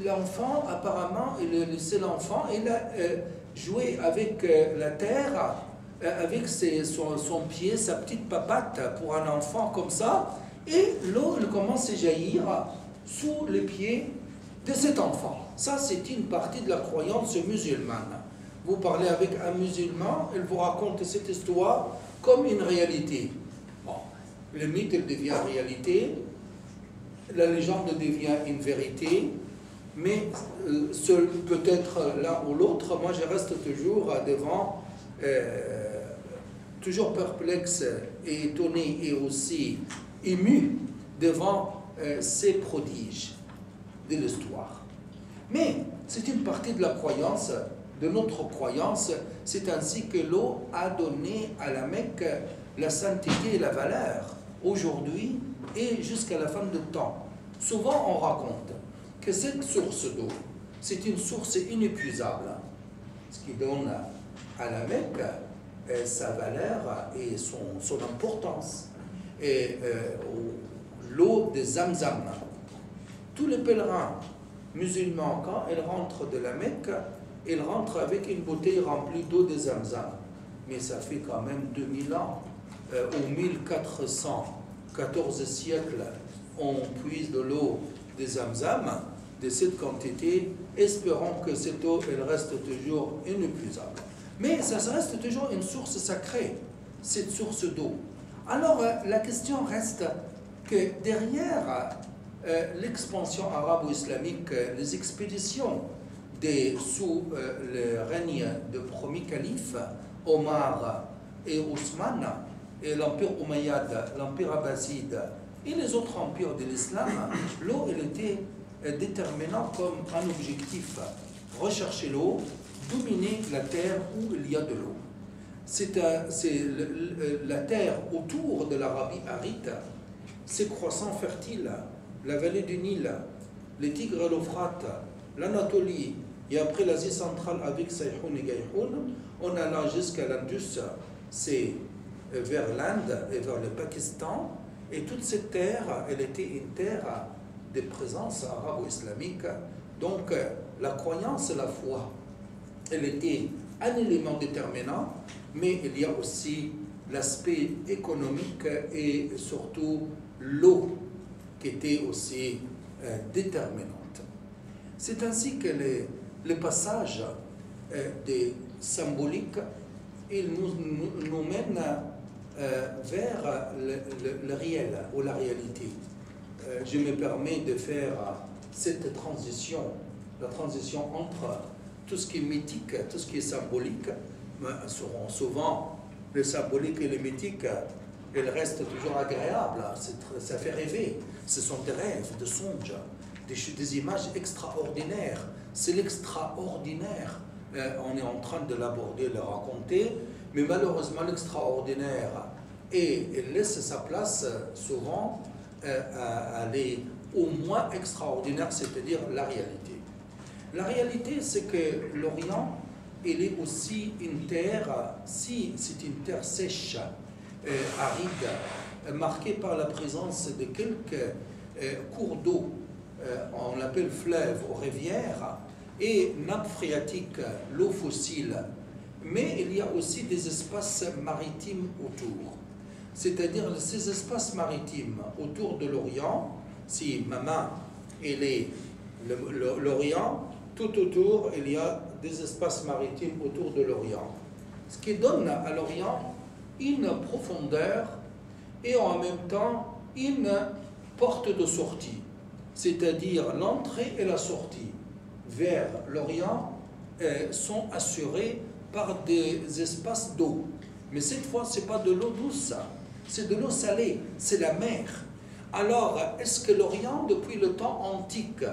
Speaker 2: l'enfant, apparemment, il c'est l'enfant, il a joué avec la terre, avec son pied, sa petite papate pour un enfant comme ça, et l'eau commence à jaillir sous les pieds de cet enfant. Ça, c'est une partie de la croyance musulmane. Vous parlez avec un musulman, il vous raconte cette histoire comme une réalité. Bon, le mythe il devient réalité, la légende devient une vérité, mais seul peut-être l'un ou l'autre, moi je reste toujours devant, toujours perplexe et étonné et aussi ému devant ces prodiges de l'histoire. Mais c'est une partie de la croyance, de notre croyance, c'est ainsi que l'eau a donné à la Mecque la sainteté et la valeur, aujourd'hui et jusqu'à la fin du temps. Souvent on raconte que cette source d'eau, c'est une source inépuisable, ce qui donne à la Mecque sa valeur et son importance. Et l'eau de Zamzam, tous les pèlerins musulmans, quand ils rentrent de la Mecque, ils rentrent avec une bouteille remplie d'eau de Zamzam. Mais ça fait quand même 2000 ans. Au 1414 siècle, on puise de l'eau de Zamzam, de cette quantité, espérant que cette eau, elle reste toujours inépuisable. Mais ça reste toujours une source sacrée, cette source d'eau. Alors, la question reste, que derrière l'expansion arabo-islamique, les expéditions sous le règne de premier calife, Omar et Ousmane, et l'empire omeyyade, l'empire abbasside et les autres empires de l'islam, l'eau elle était déterminante comme un objectif. Rechercher l'eau, dominer la terre où il y a de l'eau. C'est la terre autour de l'Arabie aride, ses croissants fertiles, la vallée du Nil, les Tigres et l'Euphrate, l'Anatolie, et après l'Asie centrale avec Sayhoun et Gaïhoun, on alla jusqu'à l'Indus, c'est vers l'Inde et vers le Pakistan, et toute cette terre, elle était une terre de présence arabo-islamique. Donc la croyance et la foi, elle était un élément déterminant, mais il y a aussi l'aspect économique et surtout l'eau qui était aussi déterminante. C'est ainsi que le passage des symboliques, il nous mène vers le réel ou la réalité. Je me permets de faire cette transition, la transition entre tout ce qui est mythique, tout ce qui est symbolique. Seront souvent le symbolique et le mythique, elles restent toujours agréables, ça fait rêver. Ce sont des rêves, des songes, des images extraordinaires. C'est l'extraordinaire. On est en train de l'aborder, de le raconter, mais malheureusement l'extraordinaire laisse sa place souvent à aller au moins extraordinaire, c'est-à-dire la réalité. La réalité, c'est que l'Orient, il est aussi une terre, si c'est une terre sèche, aride, marquée par la présence de quelques cours d'eau, on l'appelle fleuves ou rivières, et nappes phréatiques, l'eau fossile. Mais il y a aussi des espaces maritimes autour. C'est-à-dire ces espaces maritimes autour de l'Orient, si ma main elle est l'Orient, tout autour il y a des espaces maritimes autour de l'Orient. Ce qui donne à l'Orient une profondeur et en même temps une porte de sortie. C'est-à-dire l'entrée et la sortie vers l'Orient sont assurées par des espaces d'eau. Mais cette fois, ce n'est pas de l'eau douce, c'est de l'eau salée, c'est la mer. Alors, est-ce que l'Orient, depuis le temps antique,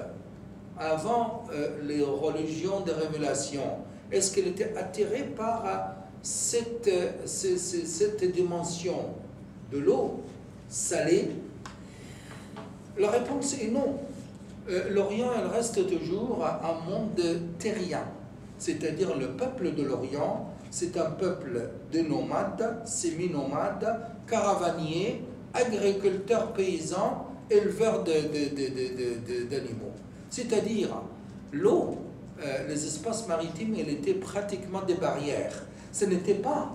Speaker 2: avant les religions de révélation, est-ce qu'elle était attirée par cette dimension de l'eau salée? La réponse est non. L'Orient, elle reste toujours un monde terrien. C'est-à-dire le peuple de l'Orient, c'est un peuple de nomades, semi-nomades, caravaniers, agriculteurs, paysans, éleveurs d'animaux. C'est-à-dire l'eau, les espaces maritimes, ils étaient pratiquement des barrières. Ce n'était pas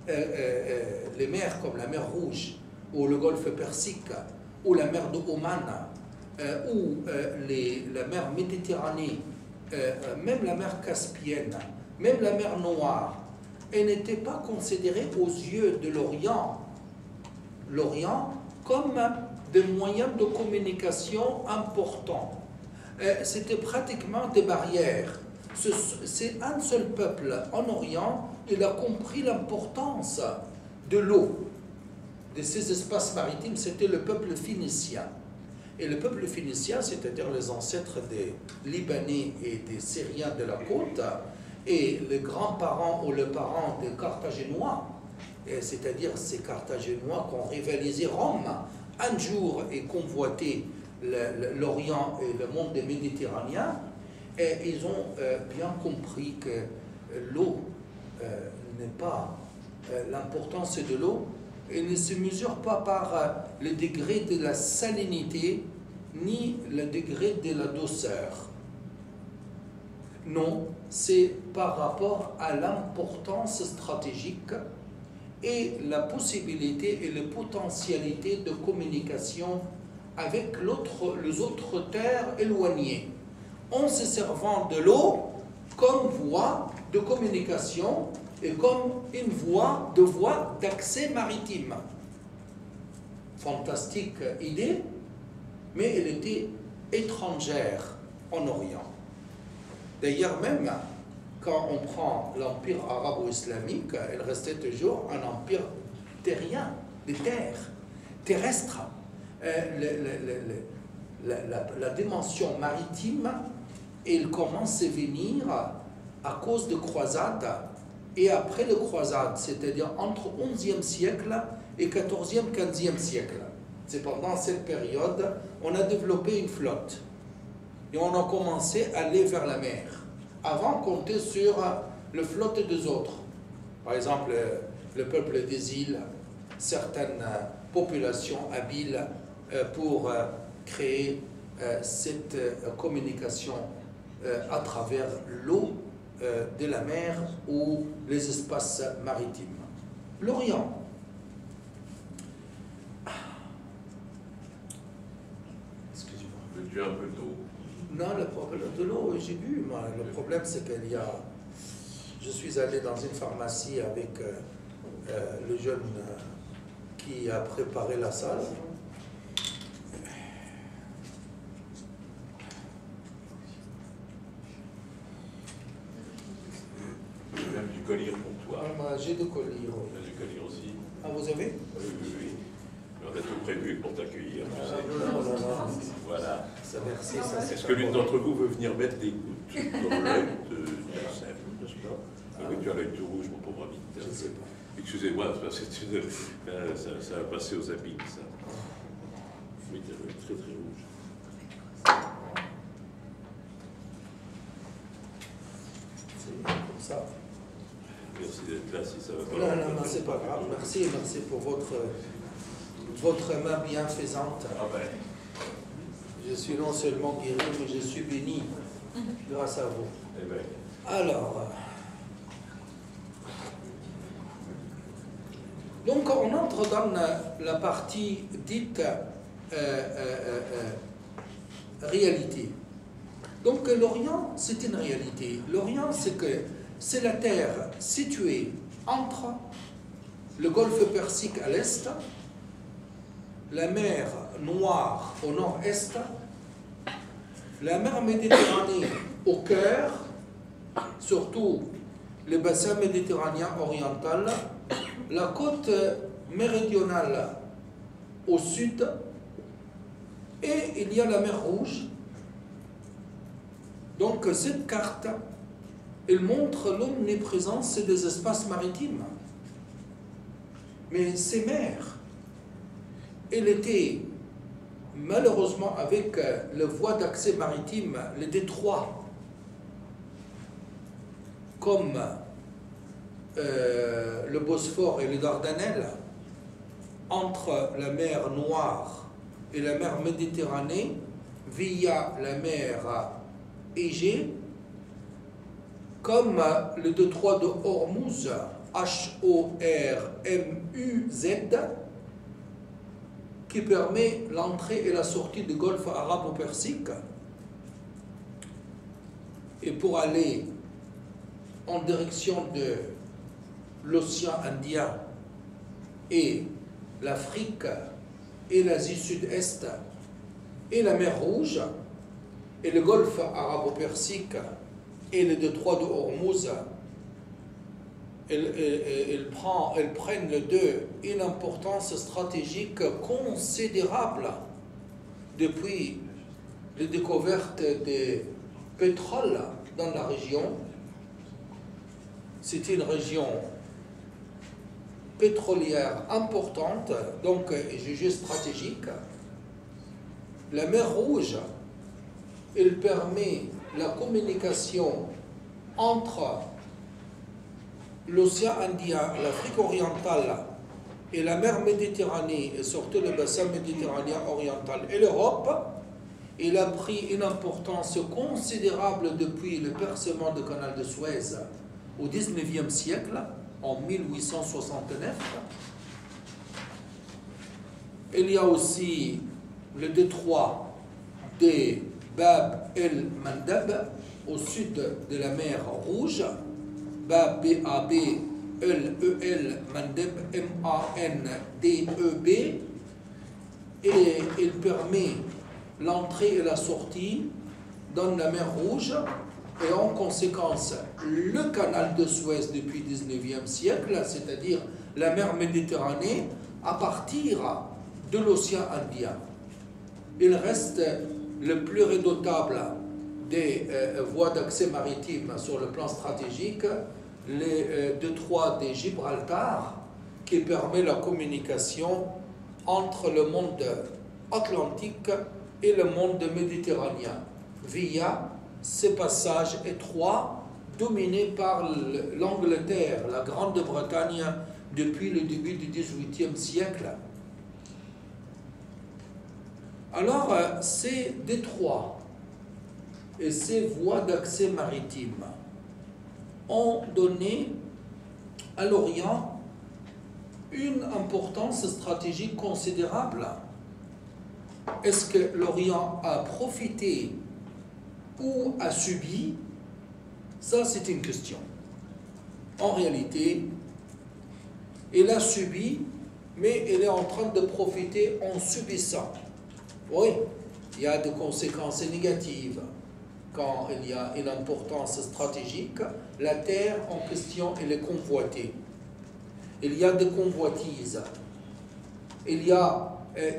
Speaker 2: les mers comme la mer Rouge, ou le golfe Persique, ou la mer de Oman, ou la mer Méditerranée, même la mer Caspienne, même la mer Noire, elle n'était pas considérée aux yeux de l'Orient comme des moyens de communication importants. C'était pratiquement des barrières. C'est un seul peuple en Orient, il a compris l'importance de l'eau, de ces espaces maritimes, c'était le peuple phénicien. Et le peuple phénicien, c'est-à-dire les ancêtres des Libanais et des Syriens de la côte, et les grands-parents ou les parents des Carthaginois, c'est-à-dire ces Carthaginois qui ont rivalisé Rome, un jour et convoité l'Orient et le monde méditerranéen, et ils ont bien compris que l'eau n'est pas l'importance de l'eau, elle ne se mesure pas par le degré de la salinité ni le degré de la douceur. Non, c'est par rapport à l'importance stratégique et la possibilité et la potentialité de communication avec les autres terres éloignées, en se servant de l'eau comme voie de communication et comme une voie d'accès maritime. fantastique idée, mais elle était étrangère en Orient. D'ailleurs, même quand on prend l'empire arabo-islamique, elle restait toujours un empire terrien, de terre, terrestre. La dimension maritime, elle commence à venir à cause de croisades et après les croisades, c'est-à-dire entre 11e siècle et 14e, 15e siècle. C'est pendant cette période, on a développé une flotte et on a commencé à aller vers la mer. Avant, on comptait sur la flotte des autres. Par exemple, le peuple des îles, certaines populations habiles pour créer cette communication à travers l'eau de la mer ou les espaces maritimes. L'Orient.
Speaker 1: Excusez-moi. Tu as un peu d'eau.
Speaker 2: Non, le problème de l'eau, j'ai bu. Moi. Le problème, c'est qu'il y a... Je suis allé dans une pharmacie avec le jeune qui a préparé la salle.
Speaker 1: Même du collier pour toi.
Speaker 2: J'ai du collier.
Speaker 1: Du collier aussi.
Speaker 2: Ah, vous avez?
Speaker 1: Oui, oui, oui. On a tout prévu pour t'accueillir, tu sais.
Speaker 2: Non.
Speaker 1: Voilà.
Speaker 2: Ça, merci, ça,
Speaker 1: Est-ce que l'une d'entre vous veut venir mettre des gouttes dans l'œil de sève, n'est-ce pas? Oui, tu as l'œil tout rouge, mon pauvre ami.
Speaker 2: Je ne sais pas.
Speaker 1: Excusez-moi, ça va passer aux habits, ça. Oui, tu as l'œil très très rouge.
Speaker 2: C'est comme ça.
Speaker 1: Merci d'être là, si ça va pas.
Speaker 2: Non, c'est pas grave. Merci pour votre main bienfaisante.
Speaker 1: Ah ben.
Speaker 2: Je suis non seulement guéri, mais je suis béni grâce à vous.
Speaker 1: Eh ben.
Speaker 2: Alors, donc on entre dans la partie dite réalité. Donc l'Orient, c'est une réalité. L'Orient, c'est la terre située entre le golfe Persique à l'est, la mer Noire au nord-est, la mer Méditerranée au cœur, surtout le bassin méditerranéen oriental, la côte méridionale au sud, et il y a la mer Rouge. Donc cette carte, elle montre l'omniprésence des espaces maritimes. Mais ces mers, elles étaient malheureusement avec les voies d'accès maritime, les détroits, comme le Bosphore et les Dardanelles, entre la mer Noire et la mer Méditerranée, via la mer Égée, comme le détroit de Hormuz, H-O-R-M-U-Z, qui permet l'entrée et la sortie du golfe arabo-persique. Et pour aller en direction de l'océan Indien et l'Afrique et l'Asie Sud-Est et la mer Rouge et le golfe arabo-persique et le détroit de Hormuz, elles prennent les deux une importance stratégique considérable depuis les découvertes de pétrole dans la région. C'est une région pétrolière importante, donc jugée stratégique. La mer Rouge, elle permet la communication entre l'océan Indien, l'Afrique orientale et la mer Méditerranée, et surtout le bassin méditerranéen oriental et l'Europe. Il a pris une importance considérable depuis le percement du canal de Suez au XIXe siècle, en 1869. Il y a aussi le détroit de Bab el-Mandeb au sud de la mer Rouge, Bab, B-A-B, L-E-L, Mandeb, M-A-N-D-E-B, et il permet l'entrée et la sortie dans la mer Rouge, et en conséquence, le canal de Suez depuis le 19e siècle, c'est-à-dire la mer Méditerranée, à partir de l'océan Indien. Il reste le plus redoutable des voies d'accès maritime sur le plan stratégique, les détroits de Gibraltar, qui permet la communication entre le monde atlantique et le monde méditerranéen, via ces passages étroits dominés par l'Angleterre, la Grande-Bretagne, depuis le début du XVIIIe siècle. Alors, ces détroits et ces voies d'accès maritime ont donné à l'Orient une importance stratégique considérable. Est-ce que l'Orient a profité ou a subi? Ça, c'est une question. En réalité, il a subi, mais il est en train de profiter en subissant. Oui, il y a des conséquences négatives quand il y a une importance stratégique. La terre en question, elle est convoitée. Il y a des convoitises. Il y a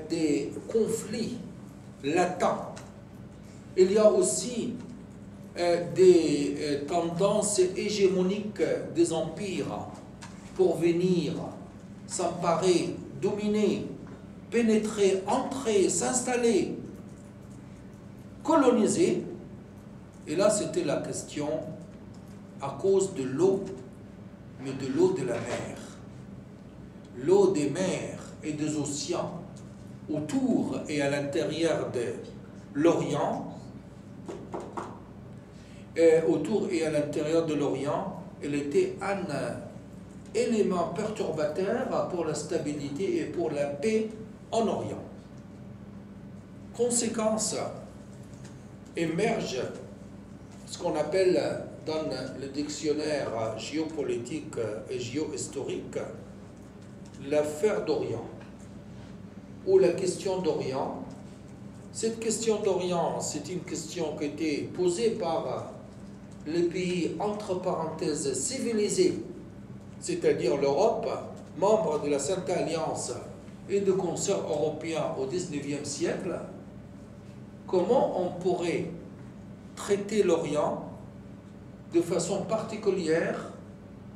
Speaker 2: des conflits latents. Il y a aussi des tendances hégémoniques des empires pour venir s'emparer, dominer, pénétrer, entrer, s'installer, coloniser. Et là, c'était la question à cause de l'eau, mais de l'eau de la mer. L'eau des mers et des océans autour et à l'intérieur de l'Orient, autour et à l'intérieur de l'Orient, elle était un élément perturbateur pour la stabilité et pour la paix en Orient. Conséquence, émerge ce qu'on appelle dans le dictionnaire géopolitique et géohistorique l'affaire d'Orient, ou la question d'Orient. Cette question d'Orient, c'est une question qui a été posée par les pays, entre parenthèses, civilisés, c'est-à-dire l'Europe, membre de la Sainte Alliance et de concert européen au XIXe siècle. Comment on pourrait traiter l'Orient de façon particulière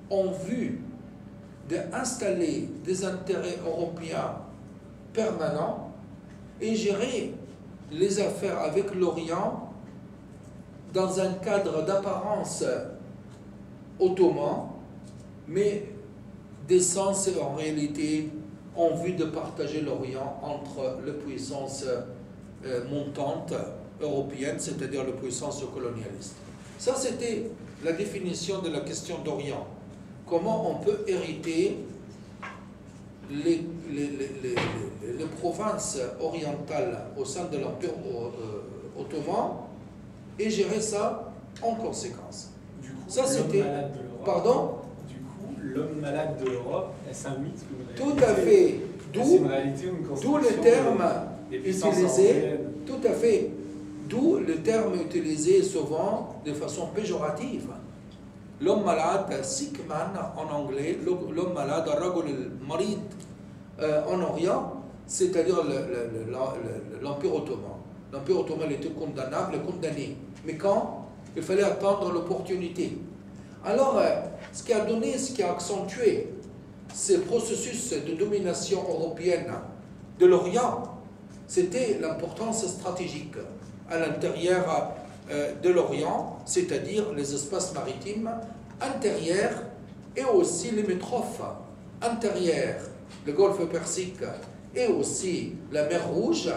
Speaker 2: en vue d'installer des intérêts européens permanents et gérer les affaires avec l'Orient dans un cadre d'apparence ottoman, mais d'essence en réalité en vue de partager l'Orient entre les puissances montantes européennes, c'est-à-dire les puissances colonialistes. Ça, c'était la définition de la question d'Orient. Comment on peut hériter les provinces orientales au sein de l'Empire ottoman et gérer ça en conséquence.
Speaker 3: Du coup,
Speaker 2: ça, c'était...
Speaker 3: Pardon ? Du coup, l'homme malade de l'Europe, est-ce un mythe ou une réalité ?
Speaker 2: Tout à fait.
Speaker 3: D'où
Speaker 2: le terme utilisé. Tout à fait. D'où le terme utilisé souvent de façon péjorative. L'homme malade, sick man en anglais, l'homme malade, rajul al-marid en Orient, c'est-à-dire l'Empire ottoman. L'Empire ottoman était condamnable et condamné. Mais quand il fallait attendre l'opportunité. Alors, ce qui a accentué ce processus de domination européenne de l'Orient, c'était l'importance stratégique à l'intérieur de l'Orient, c'est-à-dire les espaces maritimes intérieurs et aussi limitrophes intérieurs, le golfe Persique et aussi la mer Rouge,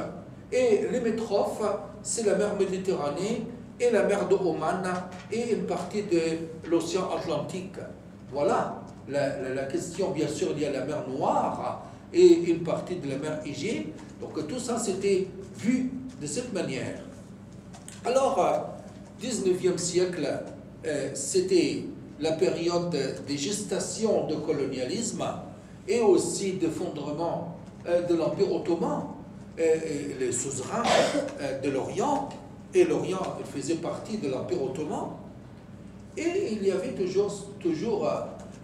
Speaker 2: et limitrophes, c'est la mer Méditerranée et la mer de Oman et une partie de l'océan Atlantique. Voilà la question. Bien sûr, il y a la mer Noire et une partie de la mer Égée. Donc tout ça, c'était vu de cette manière. Alors, 19e siècle, c'était la période de gestation de colonialisme et aussi d'effondrement de l'Empire ottoman. les suzerains de l'Orient, et l'Orient faisait partie de l'Empire ottoman, et il y avait toujours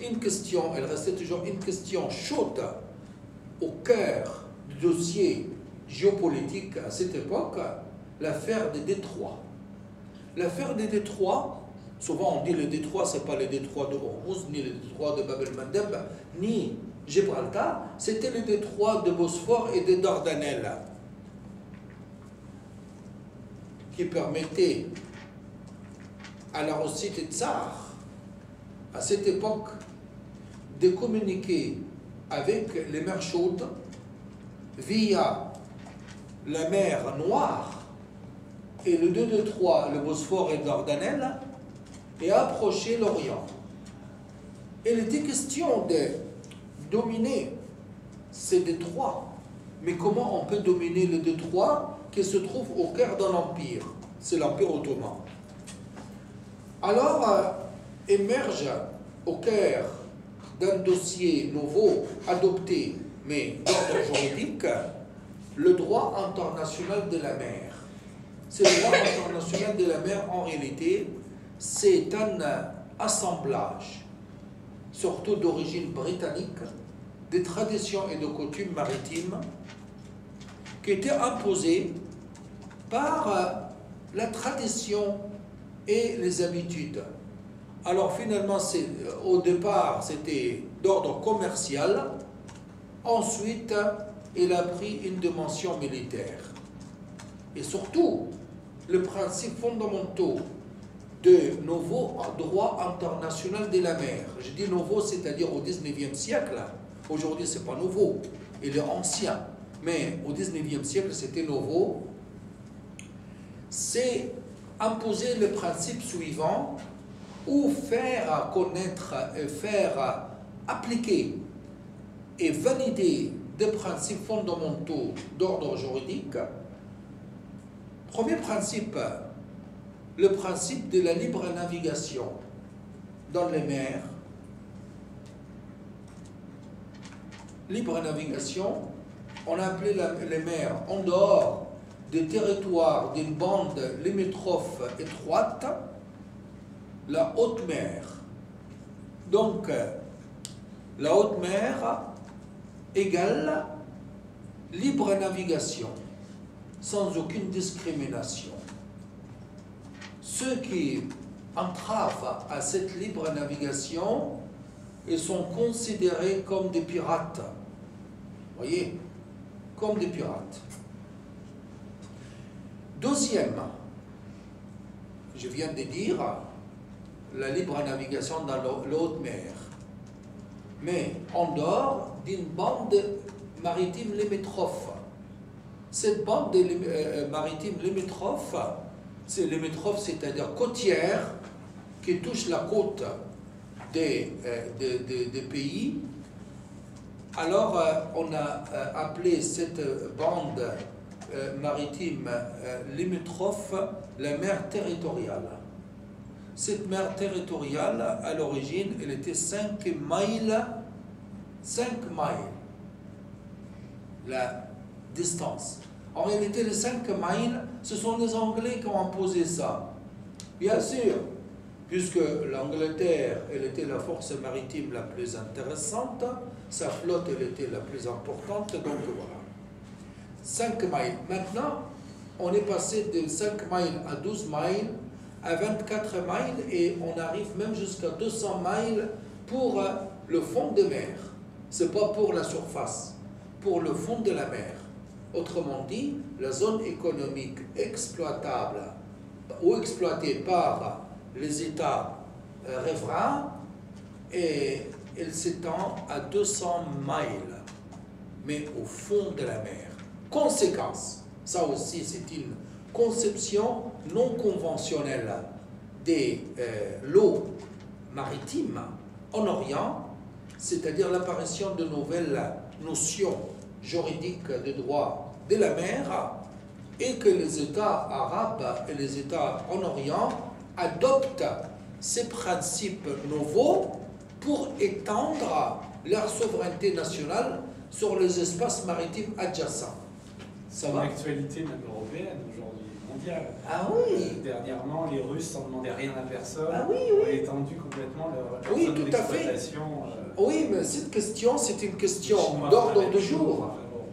Speaker 2: une question, elle restait toujours une question chaude au cœur du dossier géopolitique à cette époque, l'affaire des détroits. L'affaire des détroits, souvent on dit le détroit, ce n'est pas le détroit de Hormuz, ni le détroit de Bab el-Mandeb, ni Gibraltar, c'était le détroit de Bosphore et des Dardanelles, qui permettait à la Russie des tsars, à cette époque, de communiquer avec les mers chaudes via la mer Noire et le 2-2-3, le Bosphore et le Dardanelles, et approcher l'Orient. Il était question de dominer ces détroits. Mais comment on peut dominer le détroit qui se trouve au cœur d'un empire? C'est l'Empire ottoman. Alors, émerge au cœur d'un dossier nouveau, adopté, mais d'ordre juridique, le droit international de la mer. Ce droit international de la mer, en réalité, c'est un assemblage, surtout d'origine britannique, des traditions et de coutumes maritimes qui étaient imposées par la tradition et les habitudes. Alors finalement, au départ, c'était d'ordre commercial. Ensuite, il a pris une dimension militaire. Et surtout, le principe fondamental de nouveau droit international de la mer. Je dis nouveau, c'est-à-dire au 19e siècle. Aujourd'hui, ce n'est pas nouveau, il est ancien. Mais au 19e siècle, c'était nouveau. C'est imposer le principe suivant, ou faire connaître, faire appliquer et valider des principes fondamentaux d'ordre juridique. Premier principe, le principe de la libre navigation dans les mers. Libre navigation, on a appelé les mers en dehors des territoires d'une bande limitrophe étroite, la haute mer. Donc, la haute mer égale libre navigation, sans aucune discrimination. Ceux qui entravent à cette libre navigation, ils sont considérés comme des pirates. Vous voyez, comme des pirates. Deuxième, je viens de dire, la libre navigation dans la haute mer, mais en dehors d'une bande maritime limitrophe. Cette bande maritime limitrophe, c'est limitrophe, c'est-à-dire côtière, qui touche la côte des pays. Alors, on a appelé cette bande maritime limitrophe la mer territoriale. Cette mer territoriale, à l'origine, elle était 5 miles, la distance. En réalité, les 5 miles, ce sont les Anglais qui ont imposé ça. Bien sûr, puisque l'Angleterre, elle était la force maritime la plus intéressante, sa flotte, elle était la plus importante, donc voilà. 5 miles. Maintenant, on est passé de 5 miles à 12 miles, à 24 miles, et on arrive même jusqu'à 200 miles pour le fond de mer. Ce n'est pas pour la surface, pour le fond de la mer. Autrement dit, la zone économique exploitable ou exploitée par les États riverains, et elle s'étend à 200 miles, mais au fond de la mer. Conséquence, ça aussi c'est une conception non conventionnelle des lots maritimes en Orient, c'est-à-dire l'apparition de nouvelles notions juridiques de droit de la mer, et que les États arabes et les États en Orient adoptent ces principes nouveaux pour étendre leur souveraineté nationale sur les espaces maritimes adjacents. Ça
Speaker 3: une
Speaker 2: va?
Speaker 3: actualité même européenne aujourd'hui, mondiale.
Speaker 2: Ah oui.
Speaker 3: Dernièrement, les Russes n'en demandaient rien à personne.
Speaker 2: Ah oui,
Speaker 3: ont
Speaker 2: oui.
Speaker 3: étendu complètement leur
Speaker 2: Oui,
Speaker 3: zone
Speaker 2: tout à fait.
Speaker 3: d'exploitation.
Speaker 2: Oui, mais cette question, c'est une question
Speaker 3: Chinois,
Speaker 2: d'ordre
Speaker 3: même
Speaker 2: de
Speaker 3: chose,
Speaker 2: jour.
Speaker 3: enfin bon.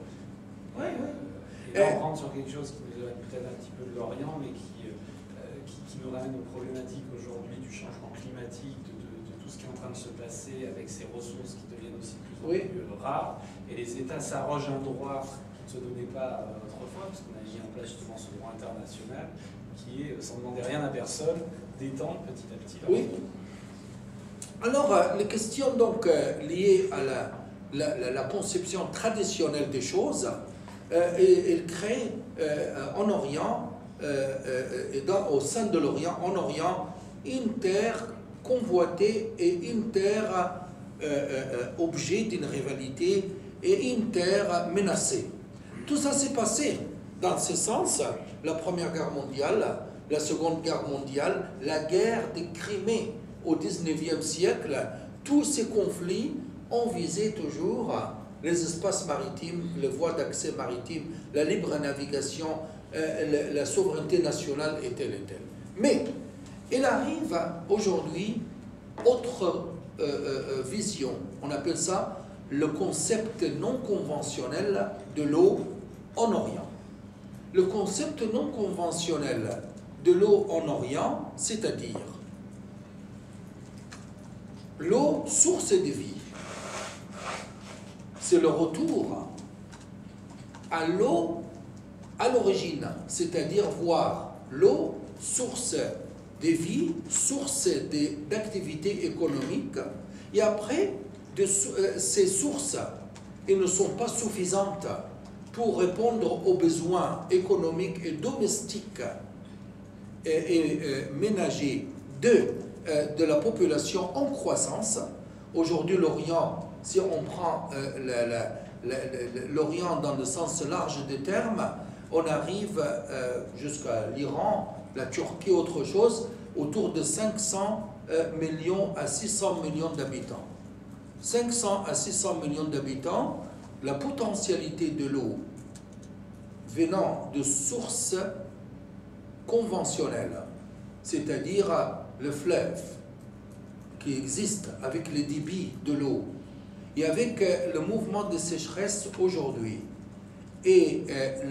Speaker 2: Oui, oui.
Speaker 3: Et là, on rentre sur quelque chose qui nous éloigne peut-être un petit peu de l'Orient, mais qui nous ramène aux problématiques aujourd'hui du changement climatique, de tout ce qui est en train de se passer avec ces ressources qui deviennent aussi de plus en plus rares. Et les États s'arrogent un droit qui ne se donnait pas autrefois, parce qu'on a mis en place justement ce droit international, qui est, sans demander rien à personne, d'étendre petit à petit.
Speaker 2: Oui. Alors, les questions donc liées à la conception traditionnelle des choses, elles créent en Orient, et au sein de l'Orient, en Orient, une terre convoitée et une terre objet d'une rivalité et une terre menacée. Tout ça s'est passé dans ce sens, la Première Guerre mondiale, la Seconde Guerre mondiale, la guerre de Crimée au XIXe siècle, tous ces conflits ont visé toujours les espaces maritimes, les voies d'accès maritimes, la libre navigation, la souveraineté nationale et telle et telle. Mais il arrive aujourd'hui autre vision, on appelle ça le concept non conventionnel de l'eau en Orient. Le concept non conventionnel de l'eau en Orient, c'est-à-dire l'eau, source de vie. C'est le retour à l'eau à l'origine, c'est-à-dire voir l'eau, source de vie, source d'activité économique, et après, ces sources, elles ne sont pas suffisantes pour répondre aux besoins économiques et domestiques et ménagers de la population en croissance. Aujourd'hui, l'Orient, si on prend l'Orient dans le sens large des termes, on arrive jusqu'à l'Iran, la Turquie, autre chose, autour de 500 millions à 600 millions d'habitants. 500 à 600 millions d'habitants, la potentialité de l'eau venant de sources conventionnelles, c'est-à-dire le fleuve qui existe avec les débits de l'eau et avec le mouvement de sécheresse aujourd'hui et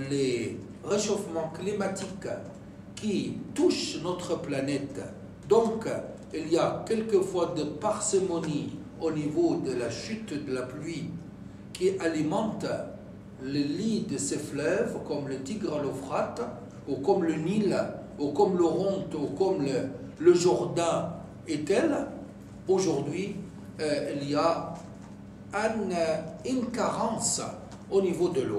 Speaker 2: les réchauffements climatiques qui touchent notre planète. Donc, il y a quelquefois de parcimonie au niveau de la chute de la pluie qui alimente le lit de ces fleuves comme le Tigre, l'Euphrate, ou comme le Nil, ou comme l'Oronte, ou comme le Jourdain et tel. Aujourd'hui, il y a une carence au niveau de l'eau.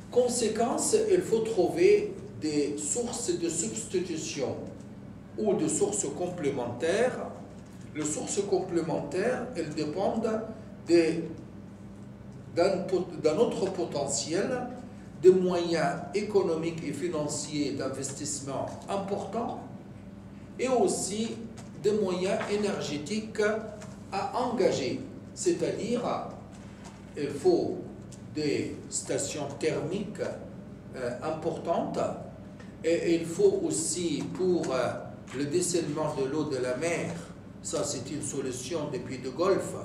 Speaker 2: Conséquence, il faut trouver des sources de substitution ou de sources complémentaires. Les sources complémentaires, elles dépendent d'un autre potentiel, de moyens économiques et financiers d'investissement importants et aussi des moyens énergétiques à engager. C'est-à-dire, il faut des stations thermiques importantes et il faut aussi pour le dessalement de l'eau de la mer, ça c'est une solution des pays de Golfe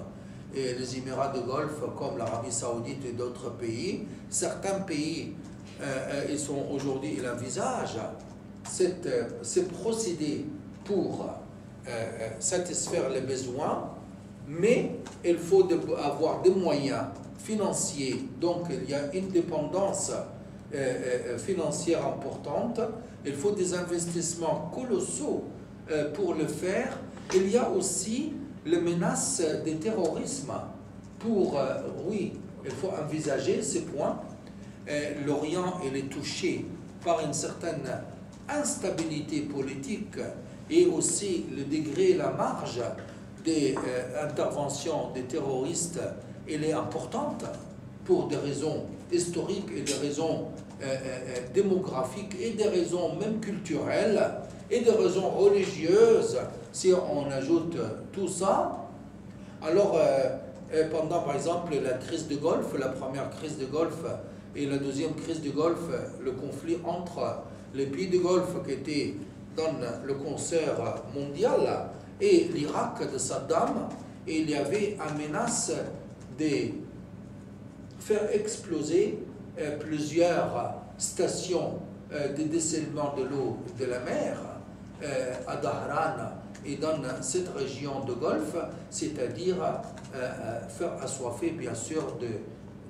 Speaker 2: et les Émirats de Golfe comme l'Arabie Saoudite et d'autres pays. Certains pays, ils sont aujourd'hui, ils envisagent ces procédés pour satisfaire les besoins, mais il faut avoir des moyens financiers. Donc il y a une dépendance financière importante. Il faut des investissements colossaux pour le faire. Il y a aussi les menaces du terrorisme. Oui, il faut envisager ces points. L'Orient, il est touché par une certaine instabilité politique et aussi le degré, la marge des interventions des terroristes, elle est importante pour des raisons historiques et des raisons démographiques et des raisons même culturelles et des raisons religieuses. Si on ajoute tout ça, alors pendant par exemple la crise de Golfe, la première crise de Golfe, Et la deuxième crise du Golfe, le conflit entre les pays du Golfe qui étaient dans le concert mondial et l'Irak de Saddam, et il y avait une menace de faire exploser plusieurs stations de dessalement de l'eau de la mer à Dahran et dans cette région de Golfe, c'est-à-dire faire assoiffer bien sûr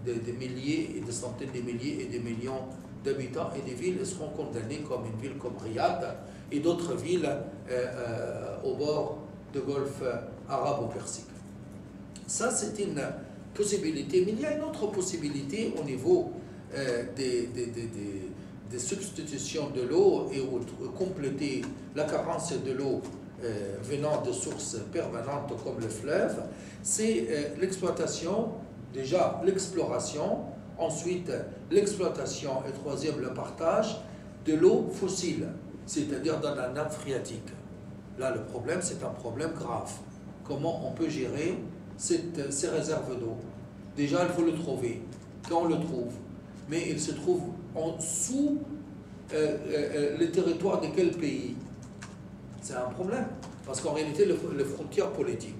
Speaker 2: des milliers et des centaines de milliers et des millions d'habitants, et des villes seront condamnées comme une ville comme Riyad et d'autres villes au bord du Golfe arabo-persique. Ça, c'est une possibilité, mais il y a une autre possibilité au niveau des substitutions de l'eau et compléter la carence de l'eau venant de sources permanentes comme le fleuve, c'est l'exploitation, déjà l'exploration, ensuite l'exploitation et troisième le partage de l'eau fossile, c'est-à-dire dans la nappe phréatique. Là, le problème, c'est un problème grave. Comment on peut gérer ces réserves d'eau? Déjà, il faut le trouver. Quand on le trouve, mais il se trouve sous le territoire de quel pays? C'est un problème, parce qu'en réalité, les frontières politiques.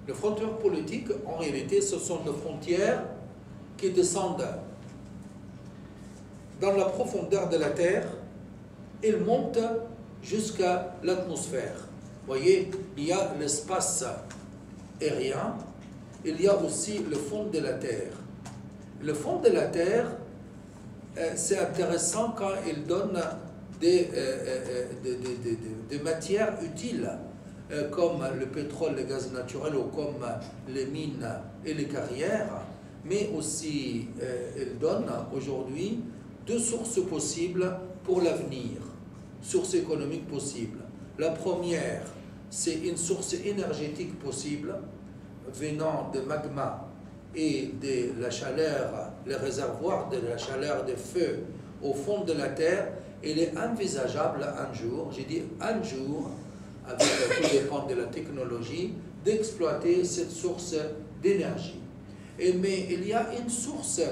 Speaker 2: Les frontières politiques, en réalité, ce sont des frontières qui descendent dans la profondeur de la Terre et montent jusqu'à l'atmosphère. Vous voyez, il y a l'espace aérien, il y a aussi le fond de la Terre. Le fond de la Terre, c'est intéressant quand il donne des matières utiles, comme le pétrole, le gaz naturel, ou comme les mines et les carrières, mais aussi il donne aujourd'hui deux sources possibles pour l'avenir, sources économiques possibles. La première, c'est une source énergétique possible venant de magma et de la chaleur, les réservoirs de la chaleur des feux au fond de la Terre. Il est envisageable un jour, j'ai dit un jour, avec tout dépend de la technologie, d'exploiter cette source d'énergie. Mais il y a une source,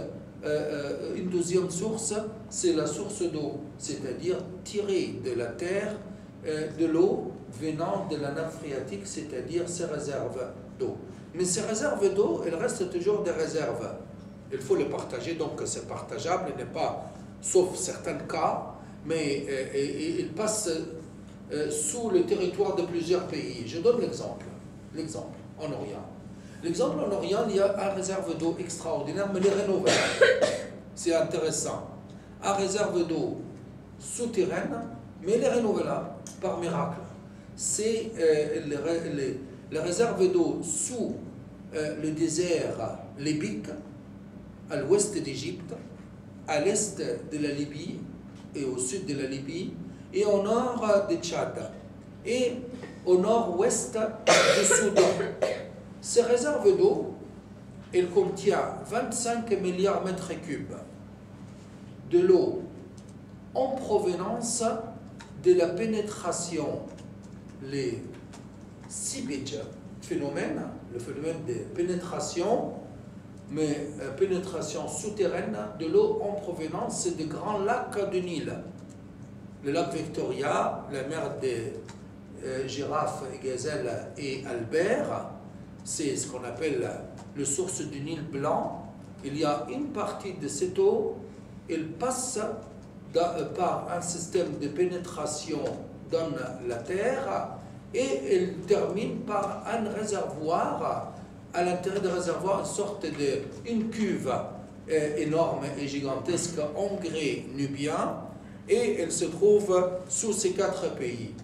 Speaker 2: une deuxième source, c'est la source d'eau, c'est-à-dire tirer de la terre de l'eau venant de la nappe phréatique, c'est-à-dire ces réserves d'eau. Mais ces réserves d'eau, elles restent toujours des réserves. Il faut les partager, donc c'est partageable, il n'est pas, sauf certains cas, mais il passe sous le territoire de plusieurs pays. Je donne l'exemple en Orient. L'exemple en Orient, il y a une réserve d'eau extraordinaire, mais elle est renouvelable. C'est intéressant. Une réserve d'eau souterraine, mais elle est renouvelable par miracle. C'est les réserves d'eau sous le désert libyque, à l'ouest d'Égypte, à l'est de la Libye et au sud de la Libye, et au nord du Tchad, et au nord-ouest du Soudan. Ces réserves d'eau, elles contiennent 25 milliards de mètres cubes de l'eau en provenance de la pénétration, les seepage phénomène, le phénomène de pénétration, mais pénétration souterraine de l'eau en provenance des grands lacs du Nil. Le lac Victoria, la mer des girafes, gazelles et Albert, c'est ce qu'on appelle le source du Nil blanc. Il y a une partie de cette eau, elle passe par un système de pénétration dans la terre et elle termine par un réservoir. À l'intérieur du réservoir, une sorte une cuve énorme et gigantesque en grès nubien, et elle se trouve sous ces 4 pays.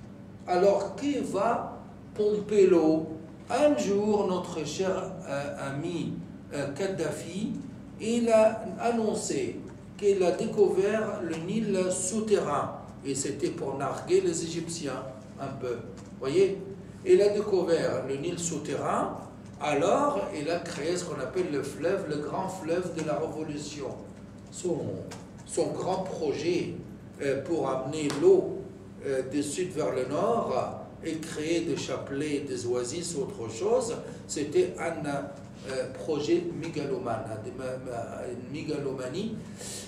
Speaker 2: Alors, qui va pomper l'eau? Un jour, notre cher ami Kadhafi, il a annoncé qu'il a découvert le Nil souterrain, et c'était pour narguer les Égyptiens un peu. Vous voyez? Il a découvert le Nil souterrain, alors il a créé ce qu'on appelle le fleuve, le grand fleuve de la Révolution. Son grand projet pour amener l'eau du sud vers le nord et créer des chapelets, des oasis ou autre chose, c'était un projet mégalomane, une mégalomanie,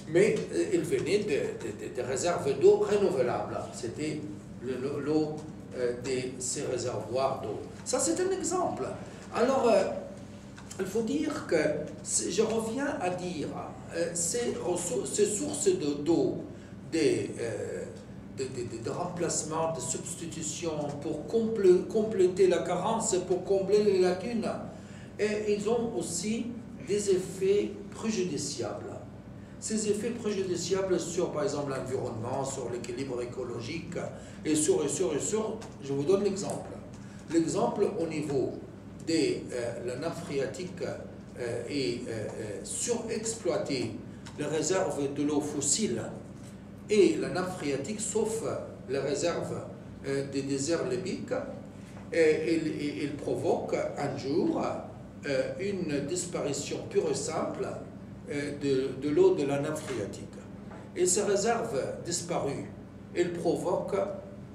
Speaker 2: mais il venait de réserves d'eau renouvelables. C'était l'eau de ces réservoirs d'eau. Ça, c'est un exemple. Alors, il faut dire que, je reviens à dire, ces sources d'eau, de remplacement, de substitution pour compléter la carence, pour combler les lacunes, et ils ont aussi des effets préjudiciables. Ces effets préjudiciables sur, par exemple, l'environnement, sur l'équilibre écologique, et sur, je vous donne l'exemple. L'exemple au niveau de la nappe phréatique est surexploitée, les réserves de l'eau fossile, et la nappe phréatique, sauf les réserves des déserts libyques, il provoque un jour une disparition pure et simple de l'eau de la nappe phréatique. Et ces réserves disparues, elles provoquent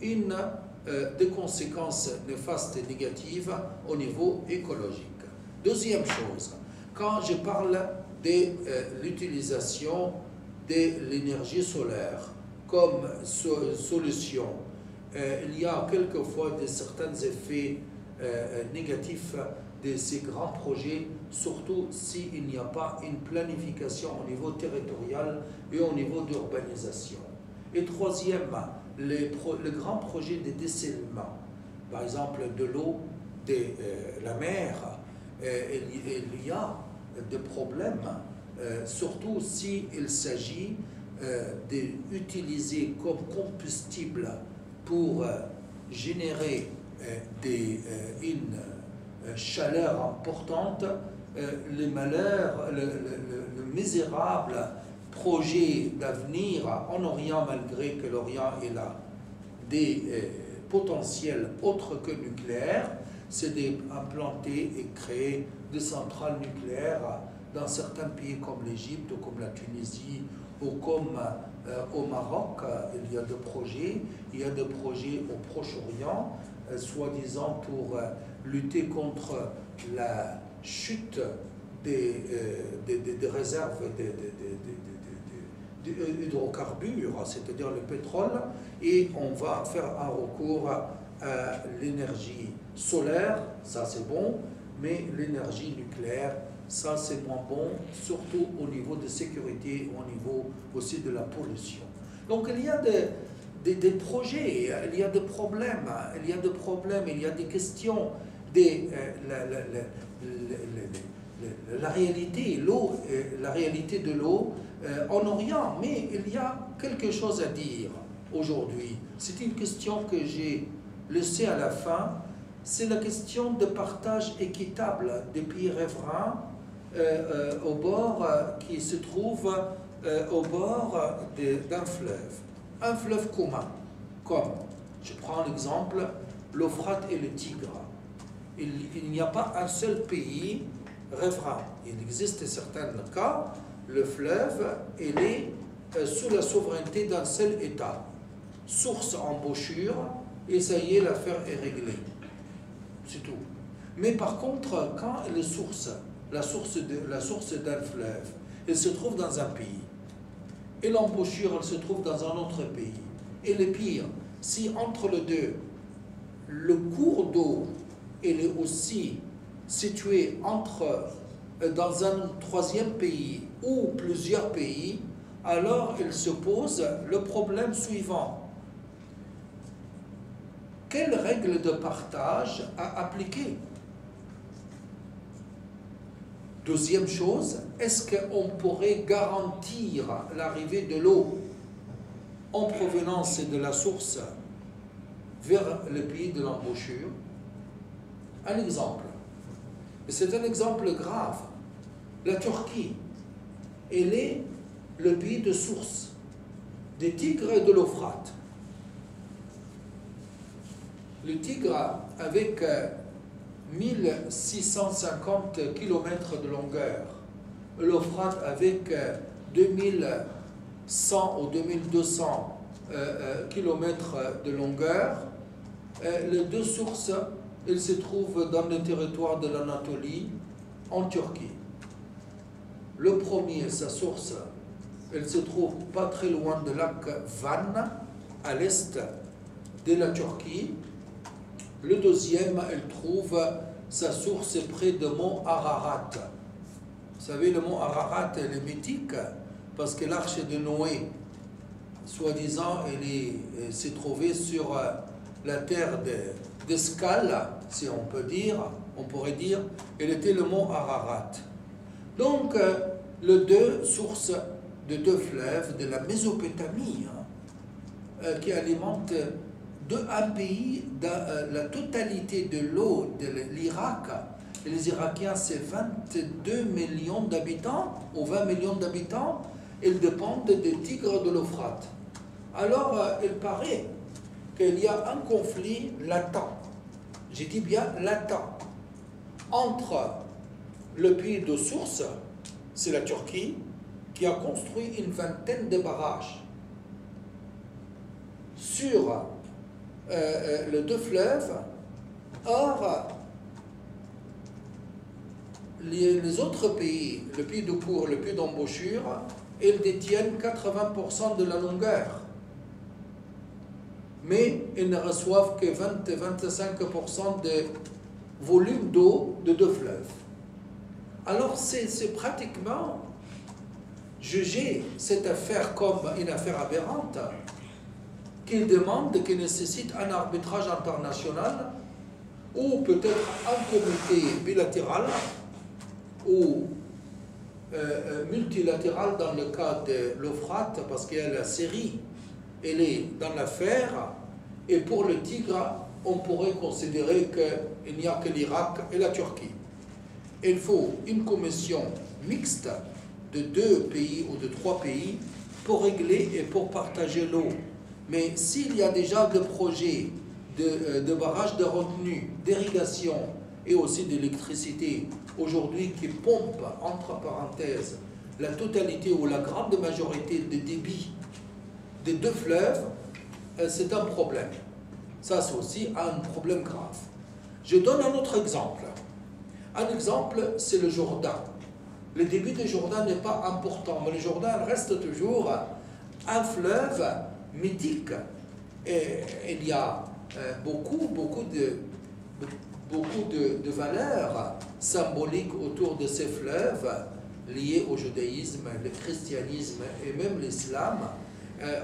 Speaker 2: des conséquences néfastes et négatives au niveau écologique. Deuxième chose, quand je parle de l'utilisation de l'énergie solaire comme solution, il y a quelquefois certains effets négatifs de ces grands projets, surtout s'il n'y a pas une planification au niveau territorial et au niveau d'urbanisation. Et troisième, le grand projet de dessalement, par exemple de l'eau de la mer, il y a des problèmes, surtout s'il s'agit d'utiliser comme combustible pour générer une chaleur importante, le malheur, le misérable projet d'avenir en Orient, malgré que l'Orient est là, des potentiels autres que nucléaires, c'est d'implanter et créer des centrales nucléaires dans certains pays comme l'Égypte, ou comme la Tunisie, ou comme au Maroc. Il y a des projets, au Proche-Orient, soi-disant pour lutter contre la chute des réserves d'hydrocarbures, c'est-à-dire le pétrole, et on va faire un recours à l'énergie solaire, ça c'est bon, mais l'énergie nucléaire, ça c'est moins bon, surtout au niveau de sécurité, au niveau aussi de la pollution. Donc il y a des projets, il y a des problèmes, il y a des questions, la réalité, l'eau, la réalité de l'eau en Orient, mais il y a quelque chose à dire aujourd'hui. C'est une question que j'ai laissée à la fin, c'est la question de partage équitable des pays riverains au bord, qui se trouve au bord d'un fleuve. Un fleuve commun, comme, je prends l'exemple, l'Euphrate et le Tigre. Il n'y a pas un seul pays riverain. Il existe certains cas, le fleuve, il est sous la souveraineté d'un seul État. Source embouchure, et ça y est, l'affaire est réglée. C'est tout. Mais par contre, quand la source d'un fleuve, elle se trouve dans un pays, et l'embouchure, elle se trouve dans un autre pays. Et le pire, si entre les deux, le cours d'eau, il est aussi situé dans un troisième pays ou plusieurs pays, alors il se pose le problème suivant. Quelles règles de partage à appliquer? Deuxième chose, est-ce qu'on pourrait garantir l'arrivée de l'eau en provenance de la source vers le pays de l'embouchure? Un exemple, et c'est un exemple grave. La Turquie, elle est le pays de source des Tigres et de l'Euphrate. Le Tigre, avec 1650 km de longueur, l'Euphrate avec 2100 ou 2200 km de longueur, les deux sources, elles se trouvent dans le territoire de l'Anatolie en Turquie. Le premier, sa source, elle se trouve pas très loin de lac Van, à l'est de la Turquie. Le deuxième, elle trouve sa source près de mont Ararat. Vous savez, le mont Ararat, elle est mythique parce que l'arche de Noé, soi-disant, elle s'est trouvée sur la terre d'Escale, si on peut dire, on pourrait dire, elle était le mont Ararat. Donc, les deux sources de deux fleuves de la Mésopotamie qui alimentent un pays, la totalité de l'eau de l'Irak. Les Irakiens, c'est 22 millions d'habitants ou 20 millions d'habitants. Ils dépendent des tigres de l'Euphrate. Alors, il paraît qu'il y a un conflit latent, je dis bien latent, entre le pays de source, c'est la Turquie, qui a construit une vingtaine de barrages sur les deux fleuves. Or, les autres pays, le pays de cours, le pays d'embouchure, ils détiennent 80% de la longueur. Mais ils ne reçoivent que 20-25% de volume d'eau de deux fleuves. Alors, c'est pratiquement juger cette affaire comme une affaire aberrante, qui demande, qui nécessite un arbitrage international ou peut-être un comité bilatéral ou multilatéral dans le cas de l'Euphrate, parce qu'il y a la Syrie, elle est dans l'affaire, et pour le Tigre, on pourrait considérer qu'il n'y a que l'Irak et la Turquie. Il faut une commission mixte de 2 pays ou de 3 pays pour régler et pour partager l'eau. Mais s'il y a déjà des projets de barrages de retenue, d'irrigation et aussi d'électricité, aujourd'hui qui pompent, entre parenthèses, la totalité ou la grande majorité des débits des deux fleuves, c'est un problème. Ça, c'est aussi un problème grave. Je donne un autre exemple. Un exemple, c'est le Jourdain. Le débit du Jourdain n'est pas important, mais le Jourdain reste toujours un fleuve mythique. Et il y a beaucoup de valeurs symboliques autour de ces fleuves liées au judaïsme, le christianisme et même l'islam,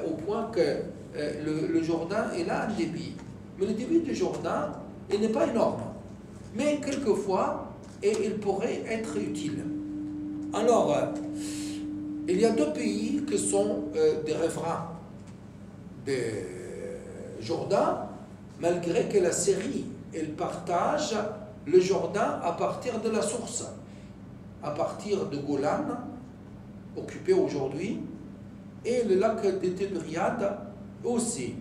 Speaker 2: au point que le Jourdain est là un débit. Mais le débit du Jourdain, il n'est pas énorme. Mais quelquefois, il pourrait être utile. Alors, il y a 2 pays qui sont des riverains de Jourdain, malgré que la Syrie, elle partage le Jourdain à partir de la source, à partir de Golan, occupé aujourd'hui, et le lac de Tibériade aussi.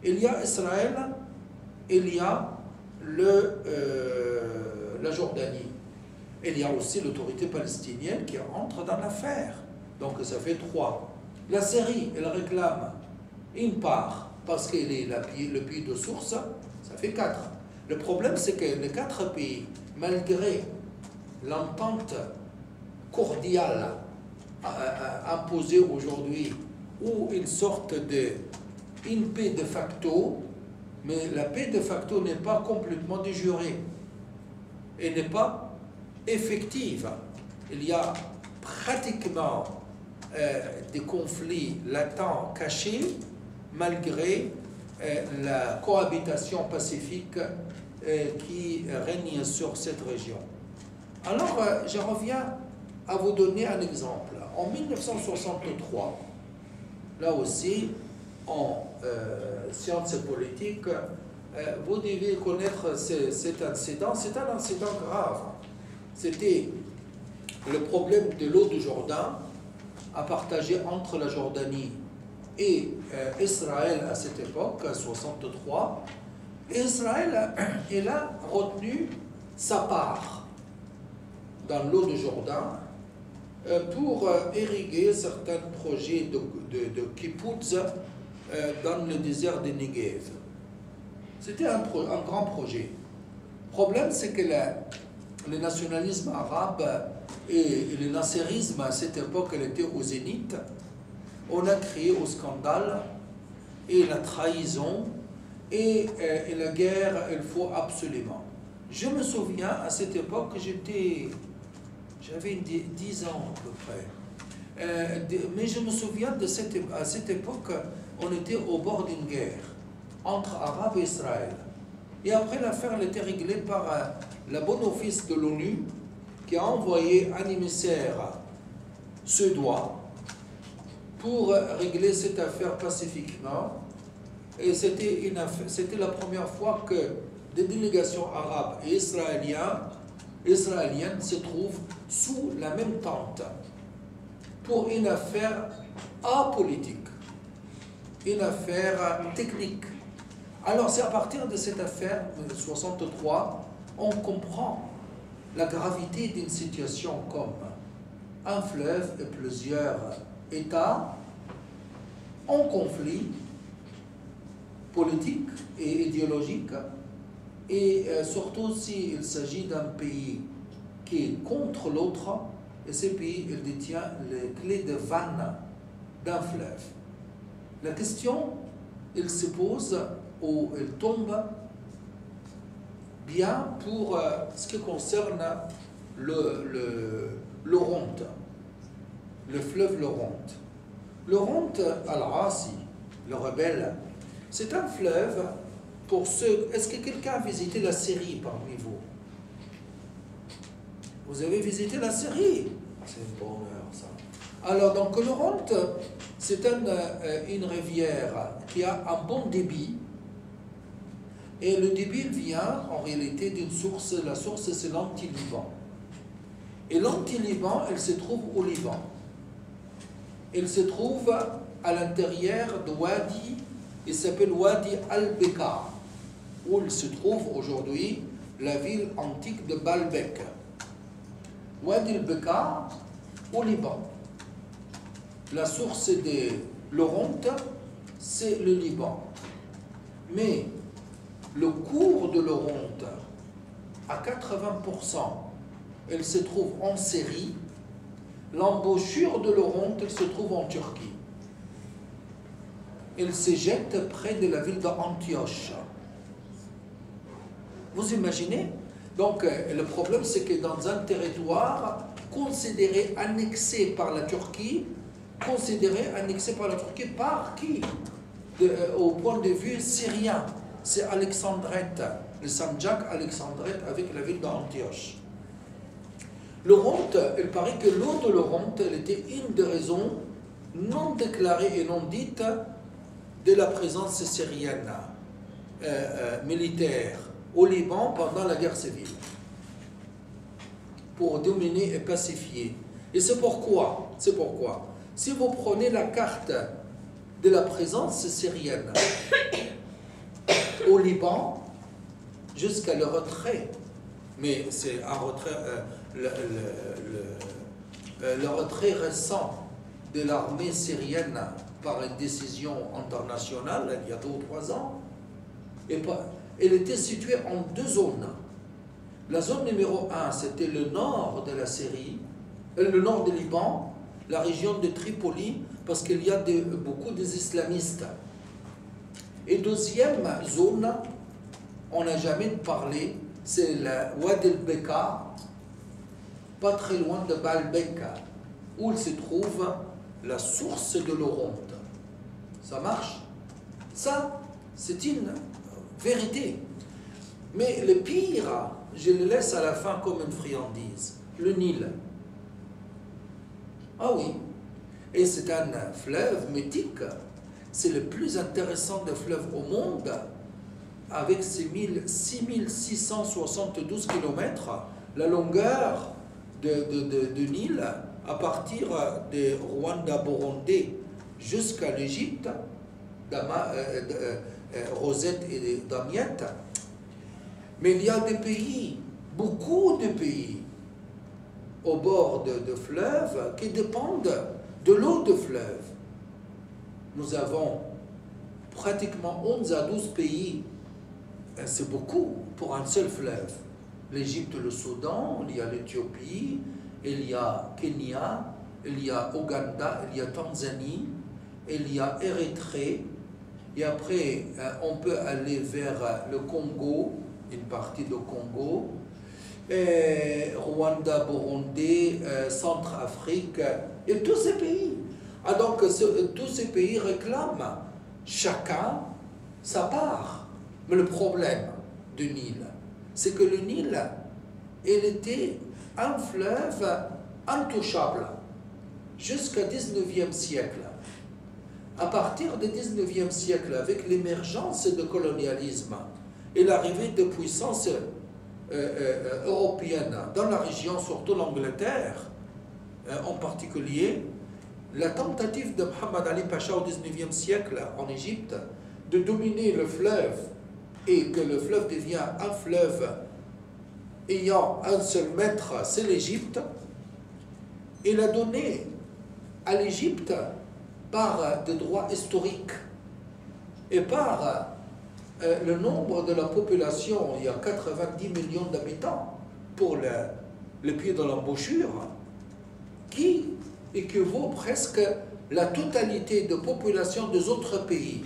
Speaker 2: Il y a Israël, il y a la Jordanie. Il y a aussi l'autorité palestinienne qui entre dans l'affaire. Donc ça fait 3. La Syrie, elle réclame une part parce qu'elle est le pays de source, ça fait 4. Le problème, c'est que les 4 pays, malgré l'entente cordiale imposée aujourd'hui, où ils sortent d'une paix de facto, mais la paix de facto n'est pas complètement déjurée et n'est pas effective. Il y a pratiquement des conflits latents cachés malgré la cohabitation pacifique qui règne sur cette région. Alors, je reviens à vous donner un exemple. En 1963, là aussi, en sciences politiques, vous devez connaître cet incident. C'est un incident grave. C'était le problème de l'eau du Jourdain à partager entre la Jordanie et Israël à cette époque, 63. Et Israël, il a retenu sa part dans l'eau du Jourdain pour irriguer certains projets de kibbutz dans le désert de Negev. C'était un grand projet. Le problème, c'est que le nationalisme arabe et le nasserisme à cette époque, elle était au zénith. On a créé au scandale et la trahison et la guerre, il faut absolument. Je me souviens, à cette époque, j'avais 10 ans à peu près. Mais je me souviens à cette époque, on était au bord d'une guerre entre Arabes et Israël. Et après, l'affaire a été réglée par la bonne office de l'ONU qui a envoyé un émissaire suédois pour régler cette affaire pacifiquement. Et c'était la première fois que des délégations arabes et israéliennes se trouvent sous la même tente pour une affaire apolitique, une affaire technique. Alors c'est à partir de cette affaire de 1963, on comprend la gravité d'une situation comme un fleuve et plusieurs États en conflit politique et idéologique, et surtout s'il s'agit d'un pays qui est contre l'autre, et ce pays il détient les clés de vanne d'un fleuve. La question, il se pose ou elle tombe bien pour ce qui concerne l'Oronte, le fleuve l'Oronte. L'Oronte al-Asi, le rebelle, c'est un fleuve pour ceux... Est-ce que quelqu'un a visité la Syrie parmi vous? Vous avez visité la Syrie? C'est un bonheur, ça. Alors, donc, l'Oronte, c'est une rivière qui a un bon débit. Et le débit vient, en réalité, d'une source. La source, c'est l'Anti-Liban. Et l'Anti-Liban, elle se trouve au Liban. Elle se trouve à l'intérieur de Wadi, il s'appelle Wadi al-Bekaa, où il se trouve aujourd'hui la ville antique de Baalbek. Wadi al-Bekaa, au Liban. La source de l'Oronte, c'est le Liban. Mais le cours de l'Oronte, à 80%, elle se trouve en Syrie. L'embouchure de l'Oronte, elle se trouve en Turquie. Elle se jette près de la ville d'Antioche. Vous imaginez? Donc, le problème, c'est que dans un territoire considéré annexé par la Turquie, par qui? Au point de vue syrien, c'est Alexandrette, le Sanjak Alexandrette avec la ville d'Antioche. L'Oronte, il paraît que l'eau de l'Oronte, elle était une des raisons non déclarées et non dites de la présence syrienne militaire au Liban pendant la guerre civile, pour dominer et pacifier. Et c'est pourquoi, si vous prenez la carte de la présence syrienne au Liban, jusqu'à le retrait, mais c'est un retrait, le retrait récent de l'armée syrienne par une décision internationale, il y a 2 ou 3 ans, elle était située en 2 zones. La zone numéro 1, c'était le nord de la Syrie, le nord du Liban, la région de Tripoli, parce qu'il y a beaucoup des islamistes. Et deuxième zone, on n'a jamais parlé, c'est la Wadi al-Bekaa, pas très loin de Baalbek, où il se trouve la source de l'Oronte. Ça marche? Ça, c'est une vérité. Mais le pire, je le laisse à la fin comme une friandise, le Nil. Ah oui, et c'est un fleuve mythique, c'est le plus intéressant des fleuves au monde, avec ses 6672 km, la longueur de Nil, à partir de Rwanda-Burundi jusqu'à l'Égypte, Rosette et Damiette. Mais il y a des pays, beaucoup de pays, au bord de fleuves qui dépendent de l'eau de fleuve. Nous avons pratiquement 11 à 12 pays, c'est beaucoup pour un seul fleuve. l'Égypte, le Soudan, il y a l'Éthiopie, il y a Kenya, il y a Ouganda, il y a Tanzanie, il y a Érythrée, et après on peut aller vers le Congo, une partie du Congo, et Rwanda, Burundi, Centrafrique, et tous ces pays. Ah, donc tous ces pays réclament chacun sa part. Mais le problème du Nil, c'est que le Nil, il était un fleuve intouchable jusqu'au 19e siècle. À partir du 19e siècle, avec l'émergence du colonialisme et l'arrivée de puissances européennes dans la région, surtout l'Angleterre en particulier, la tentative de Mohammed Ali Pacha au 19e siècle en Égypte de dominer le fleuve et que le fleuve devient un fleuve ayant un seul maître, c'est l'Égypte. Il a donné à l'Égypte par des droits historiques et par le nombre de la population, il y a 90 millions d'habitants pour le pied de l'embouchure, qui équivaut presque la totalité de population des autres pays.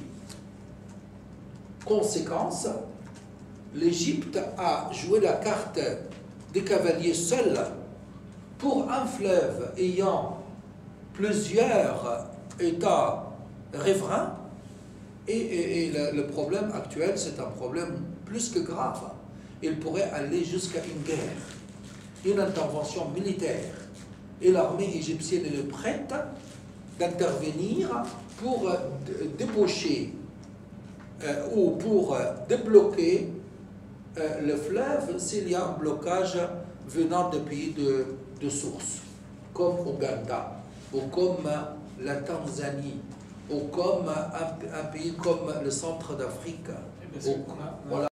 Speaker 2: Conséquence, l'Égypte a joué la carte des cavaliers seuls pour un fleuve ayant plusieurs États riverains. Et le problème actuel, c'est un problème plus que grave. Il pourrait aller jusqu'à une guerre, une intervention militaire. Et l'armée égyptienne est prête d'intervenir pour débaucher ou pour débloquer le fleuve s'il y a un blocage venant de pays de source, comme Ouganda, ou comme la Tanzanie, ou comme un pays comme le centre d'Afrique. Voilà.